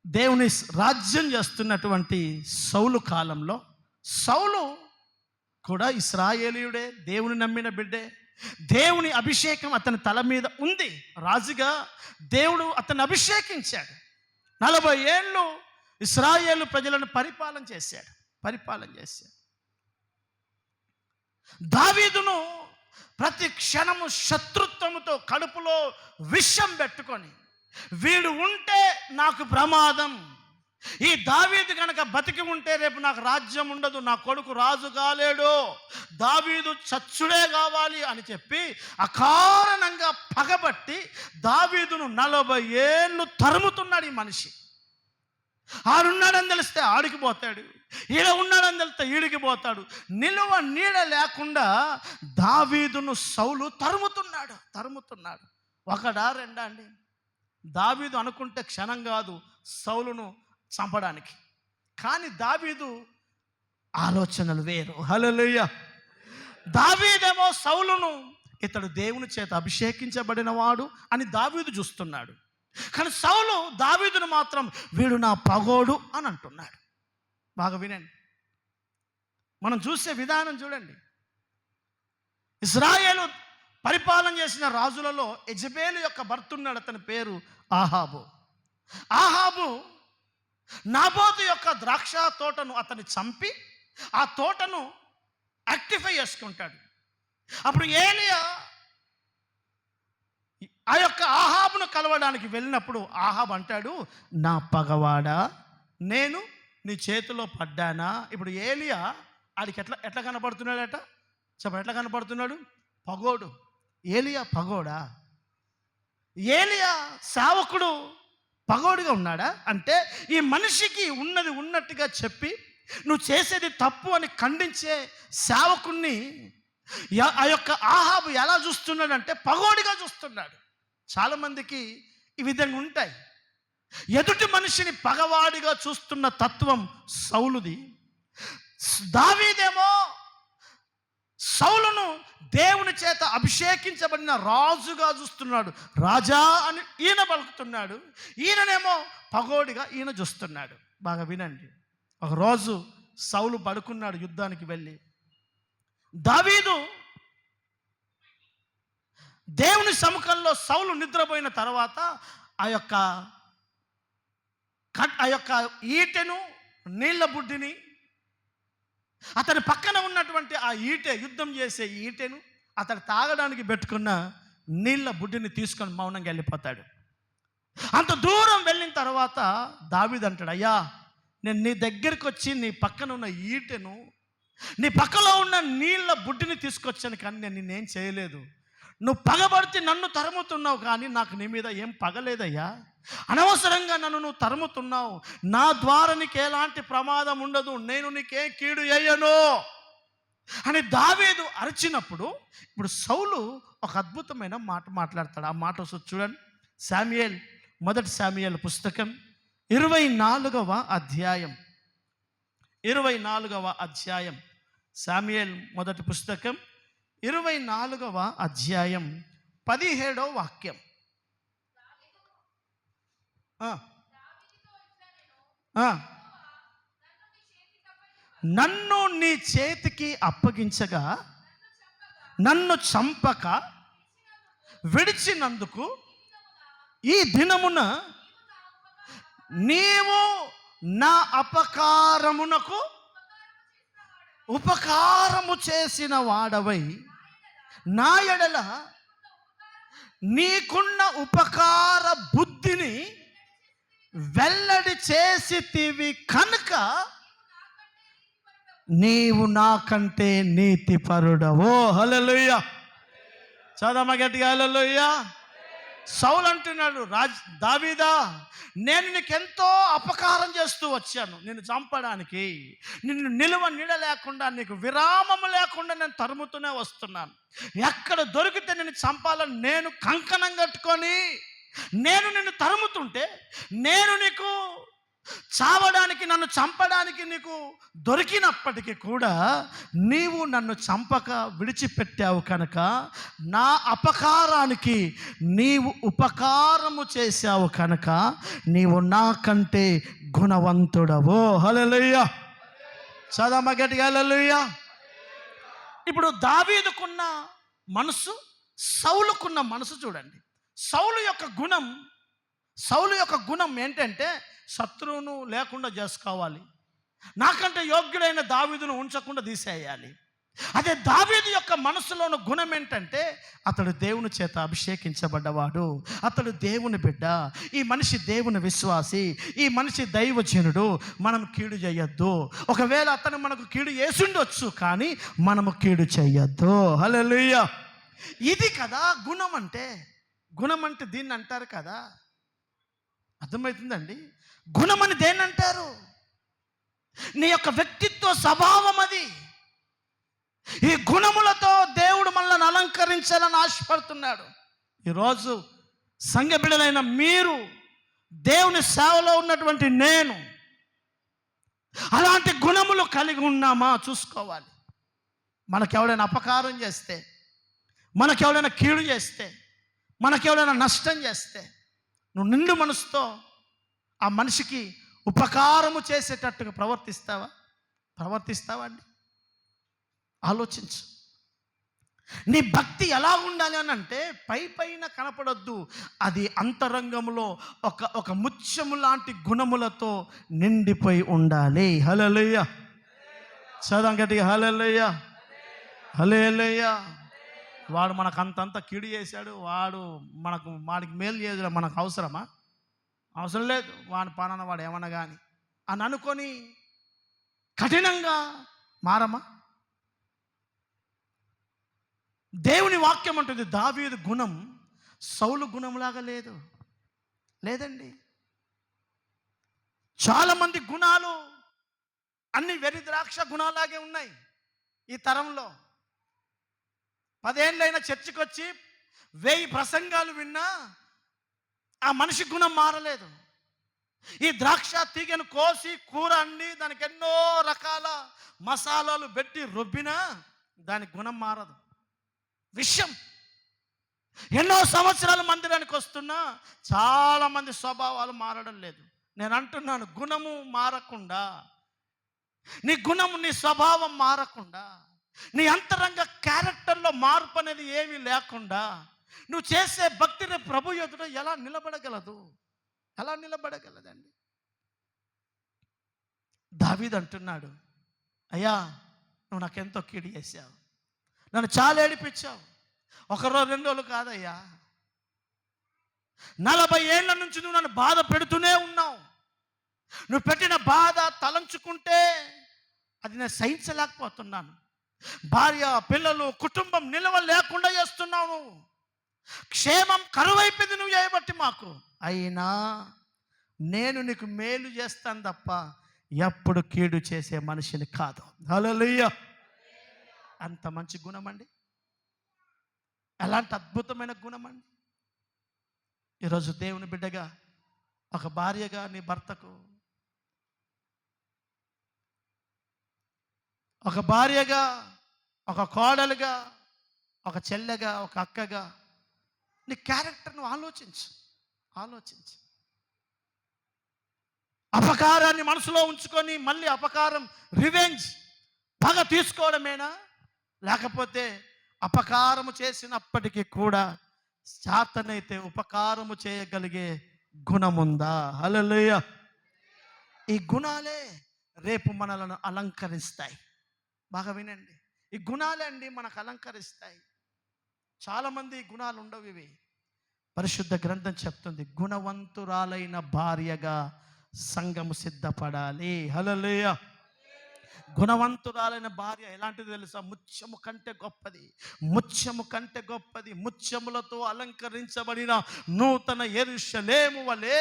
దేవుని రాజ్యం చేస్తున్నటువంటి సౌలు కాలంలో, సౌలు కూడా ఇశ్రాయేలీయుడే, దేవుని నమ్మిన బిడ్డే. దేవుని అభిషేకం అతని తల మీద ఉంది. రాజుగా దేవుడు అతన్ని అభిషేకించాడు. 40 ఏళ్ళు ఇశ్రాయేలు ప్రజలను పరిపాలన చేశాడు. దావీదును ప్రతి క్షణము శత్రుత్వముతో కడుపులో విషం పెట్టుకొని, వీడు ఉంటే నాకు ప్రమాదం, ఈ దావీదు కనుక బతికి ఉంటే రేపు నాకు రాజ్యం ఉండదు, నా కొడుకు రాజు కాలేడు, దావీదు చచ్చుడే కావాలి అని చెప్పి అకారణంగా పగబట్టి దావీదును 40 ఏళ్ళు తరుముతున్నాడు ఈ మనిషి. ఆడున్నాడని తెలిస్తే ఆడికి పోతాడు, ఈడ ఉన్నాడని తెలిస్తే ఈడికి పోతాడు. నిలువ నీడ లేకుండా దావీదును సౌలు తరుముతున్నాడు. ఒకడా రెండా అండి? దావీదు అనుకుంటే క్షణం కాదు సౌలును చంపడానికి, కానీ దావీదు ఆలోచనలు వేరు. హల్లెలూయా. దావీదేమో సౌలును ఇతడు దేవుని చేత అభిషేకించబడిన వాడు అని దావీదు చూస్తున్నాడు, కానీ సౌలు దావీదును మాత్రం వీడు నా పగోడు అని అంటున్నాడు. బాగా వినండి, మనం చూసే విధానం చూడండి. ఇశ్రాయేలు పరిపాలన చేసిన రాజులలో యెజెబెలు యొక్క భర్త ఉన్నాడు, అతని పేరు ఆహాబు. నాబోతు యొక్క ద్రాక్ష తోటను అతన్ని చంపి ఆ తోటను యాక్టిఫై చేసుకుంటాడు. అప్పుడు ఏలియా ఆ యొక్క ఆహాబును కలవడానికి వెళ్ళినప్పుడు ఆహాబు అంటాడు, నా పగవాడా, నేను నీ చేతిలో పడ్డానా? ఇప్పుడు ఏలియా ఆడికి ఎట్లా కనపడుతున్నాడట ఎట్లా కనపడుతున్నాడు? పగోడు. ఏలియా పగోడా? ఏలియా సేవకుడు పగోడుగా ఉన్నాడా? అంటే ఈ మనిషికి ఉన్నది ఉన్నట్టుగా చెప్పి నువ్వు చేసేది తప్పు అని ఖండించే సేవకుణ్ణి ఆ యొక్క ఆహాబు ఎలా చూస్తున్నాడంటే పగోడిగా చూస్తున్నాడు. చాలామందికి ఈ విధంగా ఉంటాయి. ఎదుటి మనిషిని పగవాడిగా చూస్తున్న తత్వం సౌలుది. దావీదేమో సౌలును దేవుని చేత అభిషేకించబడిన రాజుగా చూస్తున్నాడు. రాజా అని ఈయన పలుకుతున్నాడు, ఈయననేమో పగోడిగా ఈయన చూస్తున్నాడు. బాగా వినండి. ఒకరోజు సౌలు పడుకున్నాడు యుద్ధానికి వెళ్ళి. దావీదు దేవుని సముఖంలో సౌలు నిద్రపోయిన తర్వాత ఆ యొక్క ఈటెను, నీళ్ల బుడ్డిని, అతని పక్కన ఉన్నటువంటి ఆ ఈటె, యుద్ధం చేసే ఈటెను, అతడు తాగడానికి పెట్టుకున్న నీళ్ల బుడ్డిని తీసుకొని మౌనంగా వెళ్ళిపోతాడు. అంత దూరం వెళ్ళిన తర్వాత దావీదు అంటాడు, అయ్యా నేను నీ దగ్గరికి వచ్చి నీ పక్కన ఉన్న ఈటెను, నీ పక్కలో ఉన్న నీళ్ల బుడ్డిని తీసుకొచ్చాను, కానీ నేను నిన్నేం చేయలేదు. నువ్వు పగబడితే నన్ను తరుముతున్నావు, కానీ నాకు నీ మీద ఏం పగలేదయ్యా. అనవసరంగా నన్ను నువ్వు తరుముతున్నావు, నా ద్వారా నీకు ఎలాంటి ప్రమాదం ఉండదు, నేను నీకే కీడు చేయను అని దావీదు అరిచినప్పుడు ఇప్పుడు సౌలు ఒక అద్భుతమైన మాట మాట్లాడతాడు. ఆ మాట వస్తుంది చూడండి. మొదటి శామ్యూయేలు పుస్తకం 24వ అధ్యాయం. శామ్యూయేలు మొదటి పుస్తకం 24వ అధ్యాయం 17వ వాక్యం. నన్ను నీ చేతికి అప్పగించగా నన్ను చంపక విడిచినందుకు ఈ దినమున నీవు నా అపకారమునకు ఉపకారము చేసిన వాడవై నా ఎడల నీకున్న ఉపకార బుద్ధిని వెల్లడి చేసితివి కనుక నీవు నాకంటే నీతిపరుడవో. హల్లెలూయా. చదమ గట్టిగా హల్లెలూయా. సౌలు అంటున్నాడు, దావీదా, నేను నీకెంతో అపకారం చేస్తూ వచ్చాను, నిన్ను చంపడానికి. నిన్ను నిలువ నీడ లేకుండా, నీకు విరామము లేకుండా నేను తరుముతూనే వస్తున్నాను. ఎక్కడ దొరికితే నిన్ను చంపాలని నేను కంకణం కట్టుకొని నేను నిన్ను తరుముతుంటే, నేను నీకు చావడానికి, నన్ను చంపడానికి నీకు దొరికినప్పటికీ కూడా నీవు నన్ను చంపక విడిచిపెట్టావు కనుక నా అపకారానికి నీవు ఉపకారము చేశావు కనుక నీవు నాకంటే గుణవంతుడవో. హల్లెలూయా. చదవ గట్టిగా హల్లెలూయా. ఇప్పుడు దావీదుకున్న మనసు, సౌలుకున్న మనసు చూడండి. సౌలు యొక్క గుణం ఏంటంటే శత్రువును లేకుండా చేసుకోవాలి, నాకంటే యోగ్యుడైన దావీదును ఉంచకుండా తీసేయాలి. అదే దావీదు యొక్క మనసులోని గుణం ఏంటంటే అతడు దేవుని చేత అభిషేకించబడ్డవాడు, అతడు దేవుని బిడ్డ, ఈ మనిషి దేవుని విశ్వాసి, ఈ మనిషి దైవజనుడు, మనం కీడు చేయొద్దు. ఒకవేళ అతను మనకు కీడు చేసిండొచ్చు కానీ మనము కీడు చేయొద్దు. హల్లెలూయా. ఇది కదా గుణం అంటే. గుణం అంటే దీన్ని అంటారు కదా, అర్థమవుతుందండి? గుణం అని దేన్ని అంటారు? నీ యొక్క వ్యక్తిత్వ స్వభావం అది. ఈ గుణములతో దేవుడు మనల్ని అలంకరించాలని ఆశపడుతున్నాడు. ఈరోజు సంఘ బిడ్డలైన మీరు, దేవుని సేవలో ఉన్నటువంటి నేను అలాంటి గుణములు కలిగి ఉన్నామా చూసుకోవాలి. మనకెవడైనా అపకారం చేస్తే, మనకెవడైనా కీడు చేస్తే, మనకెవడైనా నష్టం చేస్తే నువ్వు నిండు మనసుతో ఆ మనిషికి ఉపకారము చేసేటట్టుగా ప్రవర్తిస్తావా అండి? ఆలోచించు. నీ భక్తి ఎలా ఉండాలి అని అంటే పైన కనపడొద్దు, అది అంతరంగంలో ఒక ముత్యము లాంటి గుణములతో నిండిపోయి ఉండాలి. హల్లెలూయా. చదవం గట్టిగా హల్లెలూయా. హల్లెలూయా. వాడు మనకు అంతంత కీడు చేశాడు, వాడికి మేలు చేయడం మనకు అవసరమా? అవసరం లేదు. వాడి పాలన వాడు ఏమన్నా కానీ అని అనుకొని కఠినంగా మారమా? దేవుని వాక్యం అంటుంది దావీదు గుణం సౌలు గుణంలాగా లేదండి. చాలామంది గుణాలు అన్ని వెర్రి ద్రాక్ష గుణాలాగే ఉన్నాయి ఈ తరంలో. 10 ఏళ్ళైనా చర్చికి వచ్చి 1000 ప్రసంగాలు విన్నా ఆ మనిషి గుణం మారలేదు. ఈ ద్రాక్ష తీగను కోసి కూర అండి దానికి ఎన్నో రకాల మసాలాలు పెట్టి రుబ్బినా దాని గుణం మారదు. విషయం ఎన్నో సంవత్సరాల మందిరానికి వస్తున్నా చాలామంది స్వభావాలు మారడం లేదు. నేను అంటున్నాను, గుణము మారకుండా, నీ గుణము నీ స్వభావం మారకుండా, నీ అంతరంగ క్యారెక్టర్లో మార్పు అనేది ఏమీ లేకుండా నువ్వు చేసే భక్తిని ప్రభు ఎదుట ఎలా నిలబడగలదండి? దావీదు అంటున్నాడు, అయ్యా నువ్వు నాకెంతో కీడు చేశావు, నన్ను చాలా ఏడిపించావు. 1 రోజు 2 రోజులు కాదయ్యా, 40 ఏళ్ళ నుంచి నువ్వు నన్ను బాధ పెడుతూనే ఉన్నావు. నువ్వు పెట్టిన బాధ తలంచుకుంటే అది నేను సహించలేకపోతున్నాను. భార్య, పిల్లలు, కుటుంబం నిలవ లేకుండా చేస్తున్నావు. నువ్వు క్షేమం కరువైపోయింది నువ్వు చేయబట్టి మాకు. అయినా నేను నీకు మేలు చేస్తాను తప్ప ఎప్పుడు కీడు చేసే మనిషిని కాదు. హల్లెలూయా. అంత మంచి గుణం అండి, అలాంటి అద్భుతమైన గుణం అండి. ఈరోజు దేవుని బిడ్డగా, ఒక భార్యగా నీ భర్తకు, ఒక భార్యగా, ఒక కోడలుగా, ఒక చెల్లెగా, ఒక అక్కగా నీ క్యారెక్టర్ను ఆలోచించు. అపకారాన్ని మనసులో ఉంచుకొని మళ్ళీ అపకారం, రివెంజ్, పగ తీసుకోవడమేనా? లేకపోతే అపకారము చేసినప్పటికీ కూడా శాతనైతే ఉపకారము చేయగలిగే గుణముందా? హల్లెలూయా. ఈ గుణాలే రేపు మనలను అలంకరిస్తాయి. బాగా వినండి, ఈ గుణాలే అండి మనకు అలంకరిస్తాయి. చాలామంది గుణాలు ఉండవు ఇవి. పరిశుద్ధ గ్రంథం చెప్తుంది, గుణవంతురాలైన భార్యగా సంఘము సిద్ధపడాలి. హల్లెలూయా. గుణవంతురాలైన భార్య ఎలాంటిది తెలుసా? ముత్యము కంటే గొప్పది, ముత్యము కంటే గొప్పది. ముత్యములతో అలంకరించబడిన నూతన యెరూషలేము వలె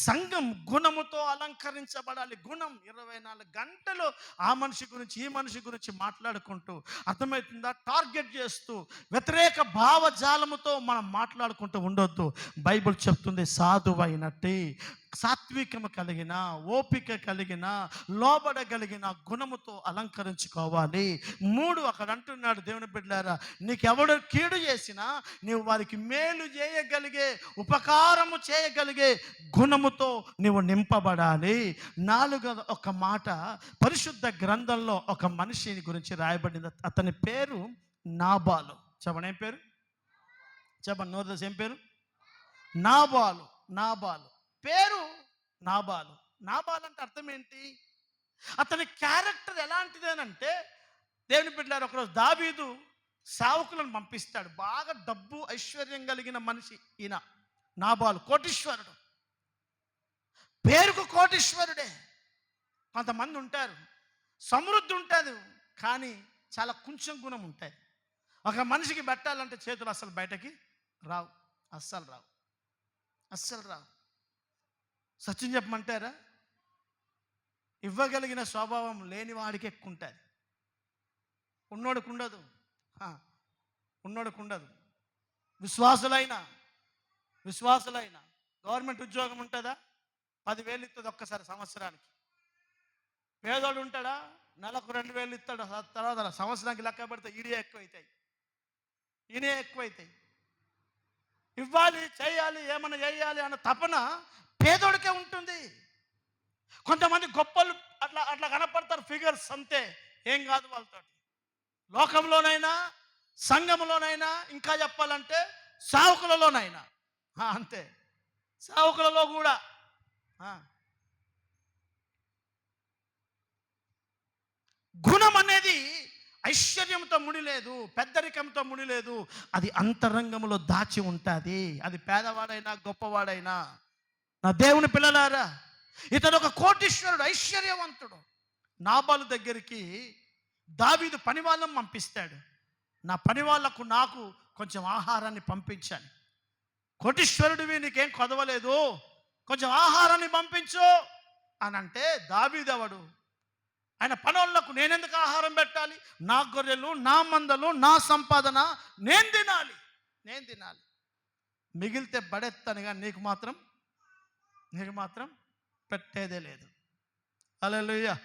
సంఘం గుణముతో అలంకరించబడాలి. గుణం 24 గంటలు ఆ మనిషి గురించి ఈ మనిషి గురించి మాట్లాడుకుంటూ, అర్థమవుతుందా, టార్గెట్ చేస్తూ వ్యతిరేక భావజాలముతో మనం మాట్లాడుకుంటూ ఉండొద్దు. బైబిల్ చెప్తుంది, సాధువైనట్టి సాత్వికము కలిగిన, ఓపిక కలిగిన, లోబడగలిగిన గుణముతో అలంకరించుకోవాలి. 3 అక్కడ అంటున్నాడు, దేవుని బిడ్డలారా, నీకెవడు కీడు చేసినా నీవు వారికి మేలు చేయగలిగే, ఉపకారము చేయగలిగే గుణముతో నీవు నింపబడాలి. 4వ ఒక మాట పరిశుద్ధ గ్రంథంలో ఒక మనిషిని గురించి రాయబడింది. అతని పేరు నాబాలు. చెప్పండి, ఏం పేరు? చెప్పండి, నోరు ఏం పేరు? నాబాలు. నాబాలు పేరు నాబాలు. నాబాలు అంటే అర్థం ఏంటి? అతని క్యారెక్టర్ ఎలాంటిదేనంటే, దేవుని బిడ్డలారా, ఒకరోజు దావీదు సేవకులను పంపిస్తాడు. బాగా డబ్బు ఐశ్వర్యం కలిగిన మనిషి ఈయన నాబాలు. కోటీశ్వరుడు, పేరుకు కోటీశ్వరుడే. కొంతమంది ఉంటారు, సమృద్ధి ఉంటుంది కానీ చాలా కొంచెం గుణం ఉంటాయి. ఒక మనిషికి పెట్టాలంటే చేతులు అస్సలు బయటకి రావు, అస్సలు రావు, అస్సలు రావు. సత్యం చెప్పమంటారా? ఇవ్వగలిగిన స్వభావం లేని వాడికి ఎక్కువ ఉంటుంది, ఉన్నోడికి ఉండదు. ఉన్నోడికి ఉండదు. విశ్వాసులైన గవర్నమెంట్ ఉద్యోగం ఉంటుందా? 10,000 ఇస్తుంది ఒక్కసారి సంవత్సరానికి. పేదోడు ఉంటాడా? నెలకు 2,000 ఇస్తాడు. తర్వాత సంవత్సరానికి లెక్క పెడితే ఈయనే ఎక్కువైతాయి. ఇవ్వాలి, చేయాలి, ఏమన్నా చేయాలి అన్న తపన పేదోడికే ఉంటుంది. కొంతమంది గొప్పలు అట్లా కనపడతారు, ఫిగర్స్ అంతే, ఏం కాదు వాళ్ళతో. లోకంలోనైనా, సంఘంలోనైనా, ఇంకా చెప్పాలంటే సేవకులలోనైనా అంతే. సేవకులలో కూడా గుణం అనేది ఐశ్వర్యంతో ముడిలేదు, పెద్దరికంతో ముడిలేదు. అది అంతరంగంలో దాచి ఉంటుంది. అది పేదవాడైనా గొప్పవాడైనా. నా దేవుని పిల్లలారా, ఇతడు ఒక కోటీశ్వరుడు, ఐశ్వర్యవంతుడు. నాబాలు దగ్గరికి దావీదు పని వాళ్ళని పంపిస్తాడు. నా పని వాళ్లకు నాకు కొంచెం ఆహారాన్ని పంపించాను. కోటీశ్వరుడివి, నీకేం కొదవలేదు, కొంచెం ఆహారాన్ని పంపించు అని అంటే, దావీదు ఎవడు? ఆయన పనులకు నేనెందుకు ఆహారం పెట్టాలి? నా గొర్రెలు, నా మందలు, నా సంపాదన నేను తినాలి. మిగిలితే బడెత్తనుగా నీకు మాత్రం పెట్టేదే లేదు. హల్లెలూయా.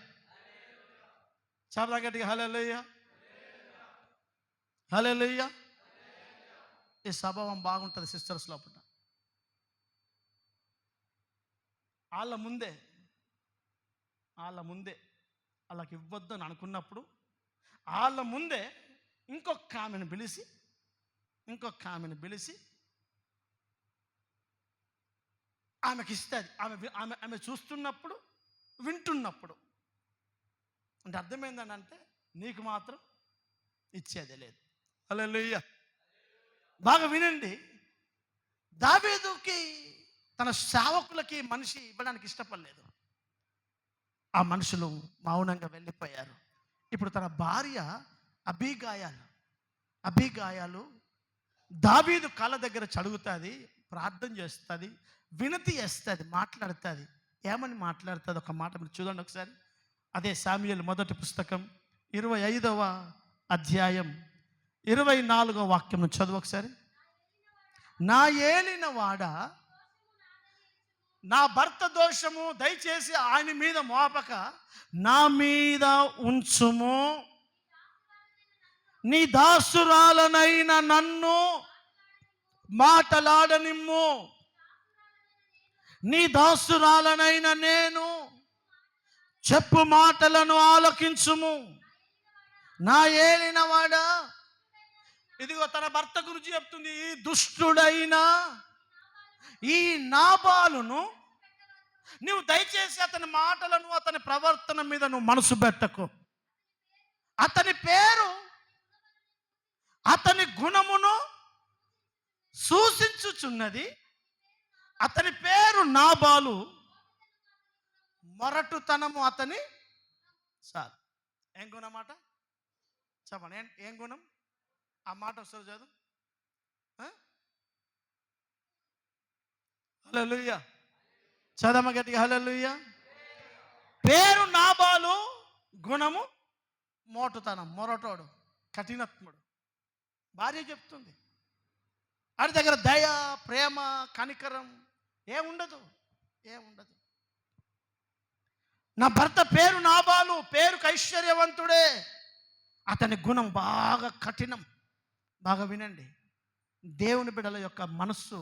చాలా గట్టిగా హల్లెలూయా, హల్లెలూయా. ఈ స్వభావం బాగుంటుంది సిస్టర్స్ లోపల. వాళ్ళ ముందే వాళ్ళకి ఇవ్వద్దు అని అనుకున్నప్పుడు వాళ్ళ ముందే ఇంకొక ఆమెను పిలిచి ఆమెకి ఇస్తుంది. ఆమె చూస్తున్నప్పుడు, వింటున్నప్పుడు. అంటే అర్థమైందంటే నీకు మాత్రం ఇచ్చేదే లేదు. హల్లెలూయా. బాగా వినండి, దావీదుకి తన సేవకులకి మనిషి ఇవ్వడానికి ఇష్టపడలేదు. ఆ మనుషులు మౌనంగా వెళ్ళిపోయారు. ఇప్పుడు తన భార్య అబీగాయాలు దావీదు కాళ్ళ దగ్గర చదువుతుంది, ప్రార్థన చేస్తుంది, వినతి చేస్తుంది, మాట్లాడుతుంది. ఏమని మాట్లాడుతుంది? ఒక మాట మీరు చూడండి ఒకసారి. అదే సామ్యూయేలు మొదటి పుస్తకం 25వ అధ్యాయం 24వ వాక్యం చదువు ఒకసారి. నా ఏలిన వాడ, నా భర్త దోషము దయచేసి ఆయన మీద మోపక నా మీద ఉంచుము. నీ దాసురాలనైన నన్ను మాటలాడనిమ్ము. నీ దాసురాలనైన నేను చెప్పు మాటలను ఆలకించుము. నా ఏలినవాడా, ఇదిగో తన భర్త గురించి చెప్తుంది. ఈ దుష్టుడైన ఈ నాబాలును నువ్వు దయచేసి అతని మాటలను, అతని ప్రవర్తన మీద నువ్వు మనసు పెట్టకు. అతని పేరు, అతని గుణమును సూచించుచున్నది. అతని పేరు నాబాలు, మొరటుతనము అతని సార్. ఏం గుణం మాట చెప్పండి, ఏం గుణం? ఆ మాట వస్తుంది చదువు. హల్లెలూయా, చదమ గట్టిగా హల్లెలూయా. పేరు నాబాలు, గుణము మోటుతనం, మొరటోడు, కఠినత్ముడు. భార్య చెప్తుంది, వాడి దగ్గర దయ, ప్రేమ, కనికరం ఏముండదు, ఏముండదు. నా భర్త పేరు నాబాలు, పేరుకు ఐశ్వర్యవంతుడే, అతని గుణం బాగా కఠినం. బాగా వినండి, దేవుని బిడ్డల యొక్క మనస్సు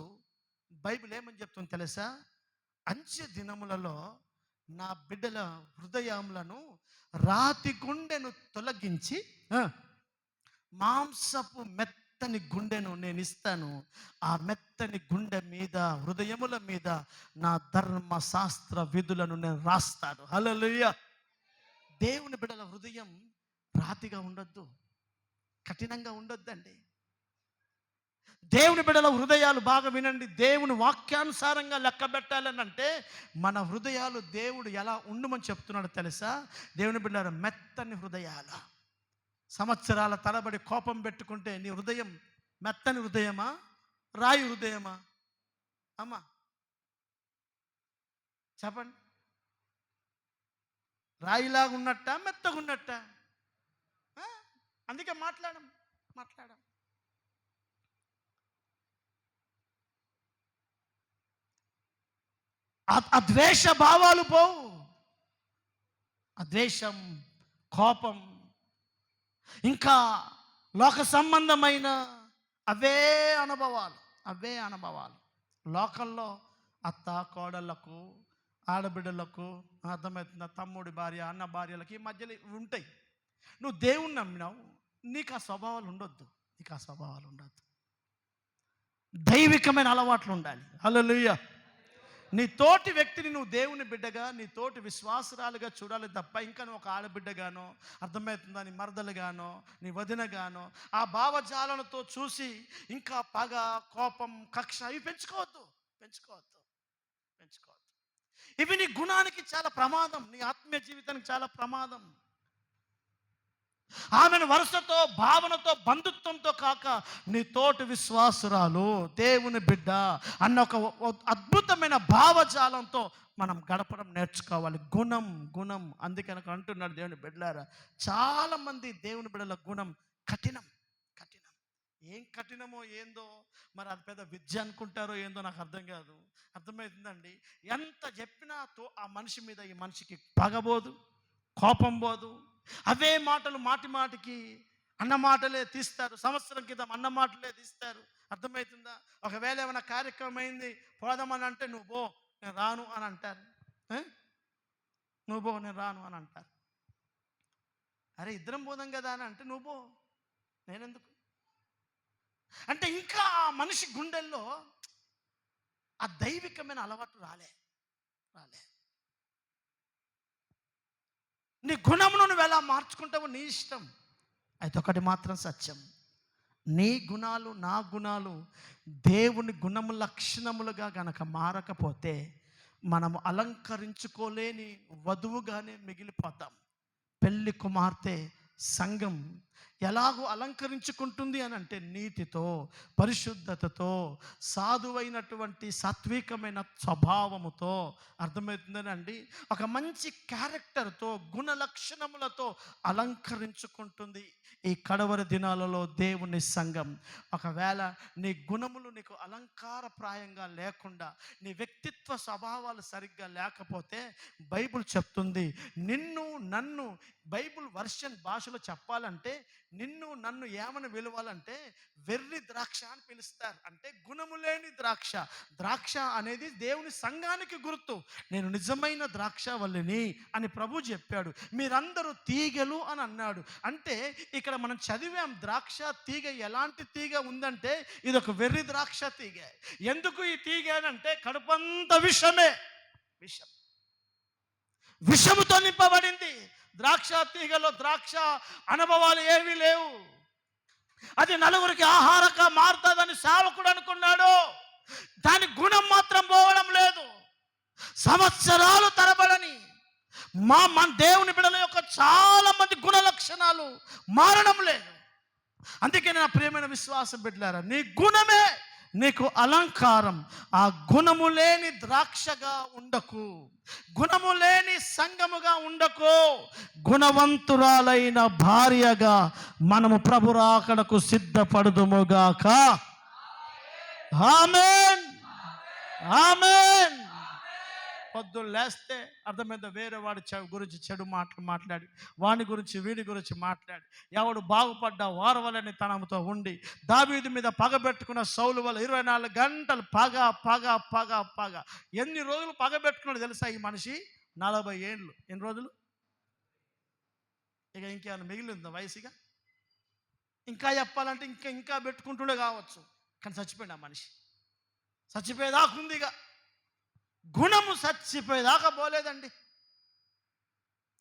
బైబిల్ ఏమని చెప్తుంది తెలుసా? అంత్య దినములలో నా బిడ్డల హృదయములను, రాతి గుండెను తొలగించి మాంసపు మెత్తని గుండెను నేను ఇస్తాను. ఆ మెత్తని గుండె మీద, హృదయముల మీద నా ధర్మశాస్త్ర విధులను నేను రాస్తాను. హల్లెలూయా. దేవుని బిడ్డల హృదయం రాతిగా ఉండొద్దు, కఠినంగా ఉండొద్దండి. దేవుని బిడ్డల హృదయాలు బాగా వినండి, దేవుని వాక్యానుసారంగా లెక్క పెట్టాలని అంటే మన హృదయాలు దేవుడు ఎలా ఉండమని చెప్తున్నాడు తెలుసా? దేవుని బిడ్డల మెత్తని హృదయాల. సంవత్సరాల తరబడి కోపం పెట్టుకుంటే నీ హృదయం మెత్తని హృదయమా, రాయి హృదయమా? అమ్మా చెప్పండి, రాయిలాగా ఉన్నట్ట, మెత్తగా ఉన్నట్ట? అందుకే మాట్లాడం. అద్వేష భావాలు పోవు, అద్వేషం, కోపం, ఇంకా లోక సంబంధమైన అవే అనుభవాలు లోకంలో అత్త కోడళ్లకు, ఆడబిడ్డలకు, అర్థమవుతుందా, తమ్ముడి భార్య, అన్న భార్యలకి ఈ మధ్యలో ఉంటాయి. నువ్వు దేవుణ్ణి నమ్మినావు, నీకు ఆ స్వభావాలు ఉండొద్దు, దైవికమైన అలవాట్లు ఉండాలి. హల్లెలూయా. నీ తోటి వ్యక్తిని నువ్వు దేవుని బిడ్డగా, నీ తోటి విశ్వాసరాలుగా చూడాలి తప్ప ఇంకా నువ్వు ఒక ఆడబిడ్డగానో, అర్థమవుతుందా, నీ మరదలుగానో, నీ వదినగానో ఆ భావజాలనతో చూసి ఇంకా పగ, కోపం, కక్ష ఇవి పెంచుకోవద్దు. ఇవి నీ గుణానికి చాలా ప్రమాదం, నీ ఆత్మీయ జీవితానికి చాలా ప్రమాదం. ఆమెను వరుసతో, భావనతో, బంధుత్వంతో కాక నీ తోటి విశ్వాసురాలు, దేవుని బిడ్డ అన్న ఒక అద్భుతమైన భావజాలంతో మనం గడపడం నేర్చుకోవాలి. గుణం అందుకని అంటున్నాడు దేవుని బిడ్డలారా, చాలామంది దేవుని బిడ్డల గుణం కఠినం. ఏం కఠినమో ఏందో మరి, అది పెద్ద విద్య అనుకుంటారో ఏందో నాకు అర్థం కాదు. అర్థమవుతుందండి, ఎంత చెప్పినా ఆ మనిషి మీద ఈ మనిషికి పగబోదు, కోపం పోదు. అవే మాటలు మాటికి అన్న మాటలే తీస్తారు, సంవత్సరం క్రితం అన్న మాటలే తీస్తారు. అర్థమవుతుందా? ఒకవేళ ఏమైనా కార్యక్రమం అయింది పోదామని అంటే నువ్వు పో నేను రాను అని అంటారు. నువ్వు పో నేను రాను అని అంటారు. అరే ఇద్దరం పోదాం కదా అని అంటే నువ్వు పో నేనెందుకు అంటే, ఇంకా ఆ మనిషి గుండెల్లో ఆ దైవికమైన అలవాటు రాలే. నీ గుణమును నువ్వు ఎలా మార్చుకుంటావో నీ ఇష్టం. అయితే ఒకటి మాత్రం సత్యం, నీ గుణాలు, నా గుణాలు దేవుని గుణము లక్షణములుగా గనక మారకపోతే మనము అలంకరించుకోలేని వధువుగానే మిగిలిపోతాం. పెళ్లి కుమార్తె సంఘం ఎలాగో అలంకరించుకుంటుంది అని అంటే నీతితో, పరిశుద్ధతతో, సాధువైనటువంటి సాత్వికమైన స్వభావముతో, అర్థమవుతుందని అండి, ఒక మంచి క్యారెక్టర్తో, గుణ లక్షణములతో అలంకరించుకుంటుంది ఈ కడవరి దినాలలో దేవుని సంఘం. ఒకవేళ నీ గుణములు నీకు అలంకారప్రాయంగా లేకుండా, నీ వ్యక్తిత్వ స్వభావాలు సరిగ్గా లేకపోతే బైబిల్ చెప్తుంది, నన్ను బైబిల్ వర్షన్ భాషలో చెప్పాలంటే నిన్ను నన్ను ఏమని పిలవాలంటే వెర్రి ద్రాక్ష అని పిలుస్తారు. అంటే గుణము లేని ద్రాక్ష అనేది దేవుని సంఘానికి గుర్తు. నేను నిజమైన ద్రాక్షవల్లిని అని ప్రభు చెప్పాడు. మీరందరూ తీగలు అని అన్నాడు. అంటే ఇక్కడ మనం చదివాం, ద్రాక్ష తీగ ఎలాంటి తీగ ఉందంటే ఇది ఒక వెర్రి ద్రాక్ష తీగ. ఎందుకు ఈ తీగ అంటే కడుపంత విషముతో నింపబడింది. ద్రాక్ష తీగలో ద్రాక్ష అనుభవాలు ఏమీ లేవు. అది నలుగురికి ఆహారంగా మారుతుందని సేవకుడు అనుకున్నాడు. దాని గుణం మాత్రం పోవడం లేదు. సంవత్సరాలు తరబడని మన దేవుని బిడ్డల యొక్క చాలా మంది గుణ లక్షణాలు మారడం లేదు. అందుకే నా ప్రియమైన విశ్వాస బిడ్డలారా, నీ గుణమే నీకు అలంకారం. ఆ గుణము లేని ద్రాక్షగా ఉండకు, గుణము లేని సంగముగా ఉండకు. గుణవంతురాలైన భార్యగా మనము ప్రభు రాకడకు సిద్ధపడుదుముగాక. ఆమేన్, ఆమేన్. పొద్దున్న లేస్తే అర్థమైందా, వేరే వాడి గురించి చెడు మాటలు మాట్లాడి, వాని గురించి వీడి గురించి మాట్లాడి, ఎవడు బాగుపడ్డా వారవలని తనముతో ఉండి, దావీదు మీద పగబెట్టుకున్న సౌలు వల్ల 24 గంటలు పగ పగ పగ పగ. ఎన్ని రోజులు పగబెట్టుకున్నాడు తెలుసా ఈ మనిషి? 40 ఏళ్ళు. ఎన్ని రోజులు? ఇక ఇంకేమైనా మిగిలిందా వయసుగా? ఇంకా చెప్పాలంటే ఇంకా పెట్టుకుంటుండే కావచ్చు, కానీ చచ్చిపోయింది ఆ మనిషి. చచ్చిపోయేదాకా ఇక గుణము చచ్చిపోయేదాకా పోలేదండి,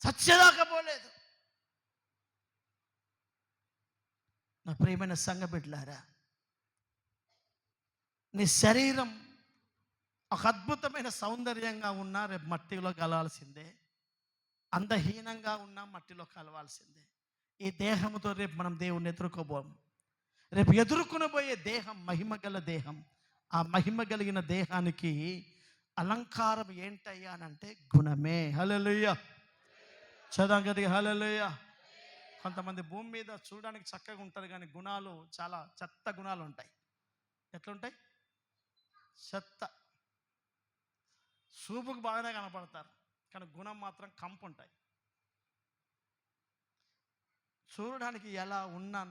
చచ్చేదాకా పోలేదు. నా ప్రియమైన సంఘ బిడ్డలారా, నీ శరీరం ఒక అద్భుతమైన సౌందర్యంగా ఉన్నా రేపు మట్టిలో కలవాల్సిందే, అందహీనంగా ఉన్నా మట్టిలో కలవాల్సిందే. ఈ దేహంతో రేపు మనం దేవుణ్ణి ఎదుర్కోబోము. రేపు ఎదుర్కొనబోయే దేహం మహిమగల దేహం. ఆ మహిమ కలిగిన దేహానికి అలంకారం ఏంటయ్యా అంటే గుణమే. హల్లెలూయా, చదవండి హల్లెలూయా. కొంతమంది భూమి మీద చూడడానికి చక్కగా ఉంటారు, కానీ గుణాలు చాలా చెత్త గుణాలు ఉంటాయి. ఎట్లుంటాయి? చెత్త. చూపుకు బాగానే కనపడతారు, కానీ గుణం మాత్రం కంపు ఉంటాయి. చూడడానికి ఎలా ఉన్న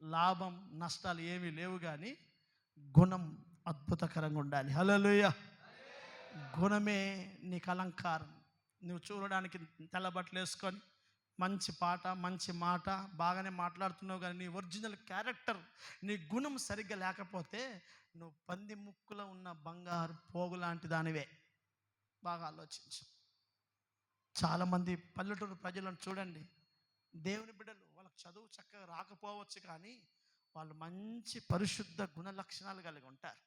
లాభం నష్టాలు ఏమీ లేవు, కానీ గుణం అద్భుతకరంగా ఉండాలి. హల్లెలూయా. గుణమే నీకు అలంకారం. నువ్వు చూడడానికి తెల్లబట్టలు వేసుకొని మంచి పాట మంచి మాట బాగానే మాట్లాడుతున్నావు, కానీ నీ ఒరిజినల్ క్యారెక్టర్, నీ గుణం సరిగ్గా లేకపోతే నువ్వు పంది ముక్కులో ఉన్న బంగారు పోగు లాంటి దానివే. బాగా ఆలోచించు. చాలామంది పల్లెటూరు ప్రజలను చూడండి, దేవుని బిడ్డలు, వాళ్ళకి చదువు చక్కగా రాకపోవచ్చు, కానీ వాళ్ళు మంచి పరిశుద్ధ గుణ లక్షణాలు కలిగి ఉంటారు.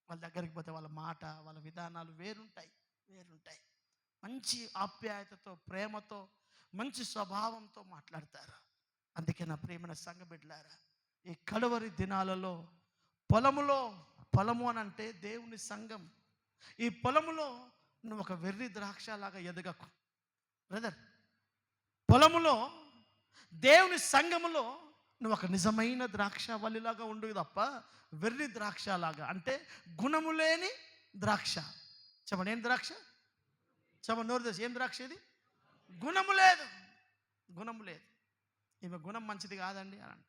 వాళ్ళ దగ్గరికి పోతే వాళ్ళ మాట వాళ్ళ విధానాలు వేరుంటాయి. మంచి ఆప్యాయతతో ప్రేమతో మంచి స్వభావంతో మాట్లాడతారు. అందుకే నా ప్రియమైన సంఘ బిడ్డలారా, ఈ కడవరి దినాలలో పొలము అని అంటే దేవుని సంఘం. ఈ పొలములో నువ్వు ఒక వెర్రి ద్రాక్షలాగా ఎదగకు బ్రదర్. పొలములో దేవుని సంఘములో నువ్వు ఒక నిజమైన ద్రాక్షవల్లిలాగా ఉండు తప్ప వెర్రి ద్రాక్షలాగా అంటే గుణము లేని ద్రాక్ష. చెప్పండి, ఏం ద్రాక్ష? చెప్పండి, నోరు తెసి, ఏం ద్రాక్ష ఇది? గుణము లేదు. ఈమె గుణం మంచిది కాదండి అని అంట.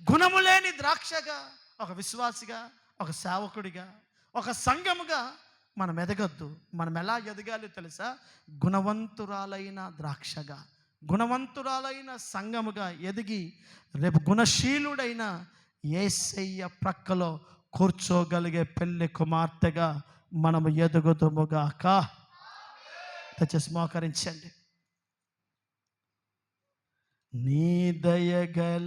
గుణము లేని ద్రాక్షగా ఒక విశ్వాసిగా, ఒక సేవకుడిగా, ఒక సంఘముగా మనం ఎదగద్దు. మనం ఎలా ఎదగాలి తెలుసా? గుణవంతురాలైన ద్రాక్షగా, గుణవంతురాలైన సంఘముగా ఎదిగి రేపు గుణశీలుడైన యేసయ్య ప్రక్కలో కూర్చోగలిగే పెళ్లి కుమార్తెగా మనము ఎదుగుదుముగాక. దయచేసి మోకరించండి. నీ దయగల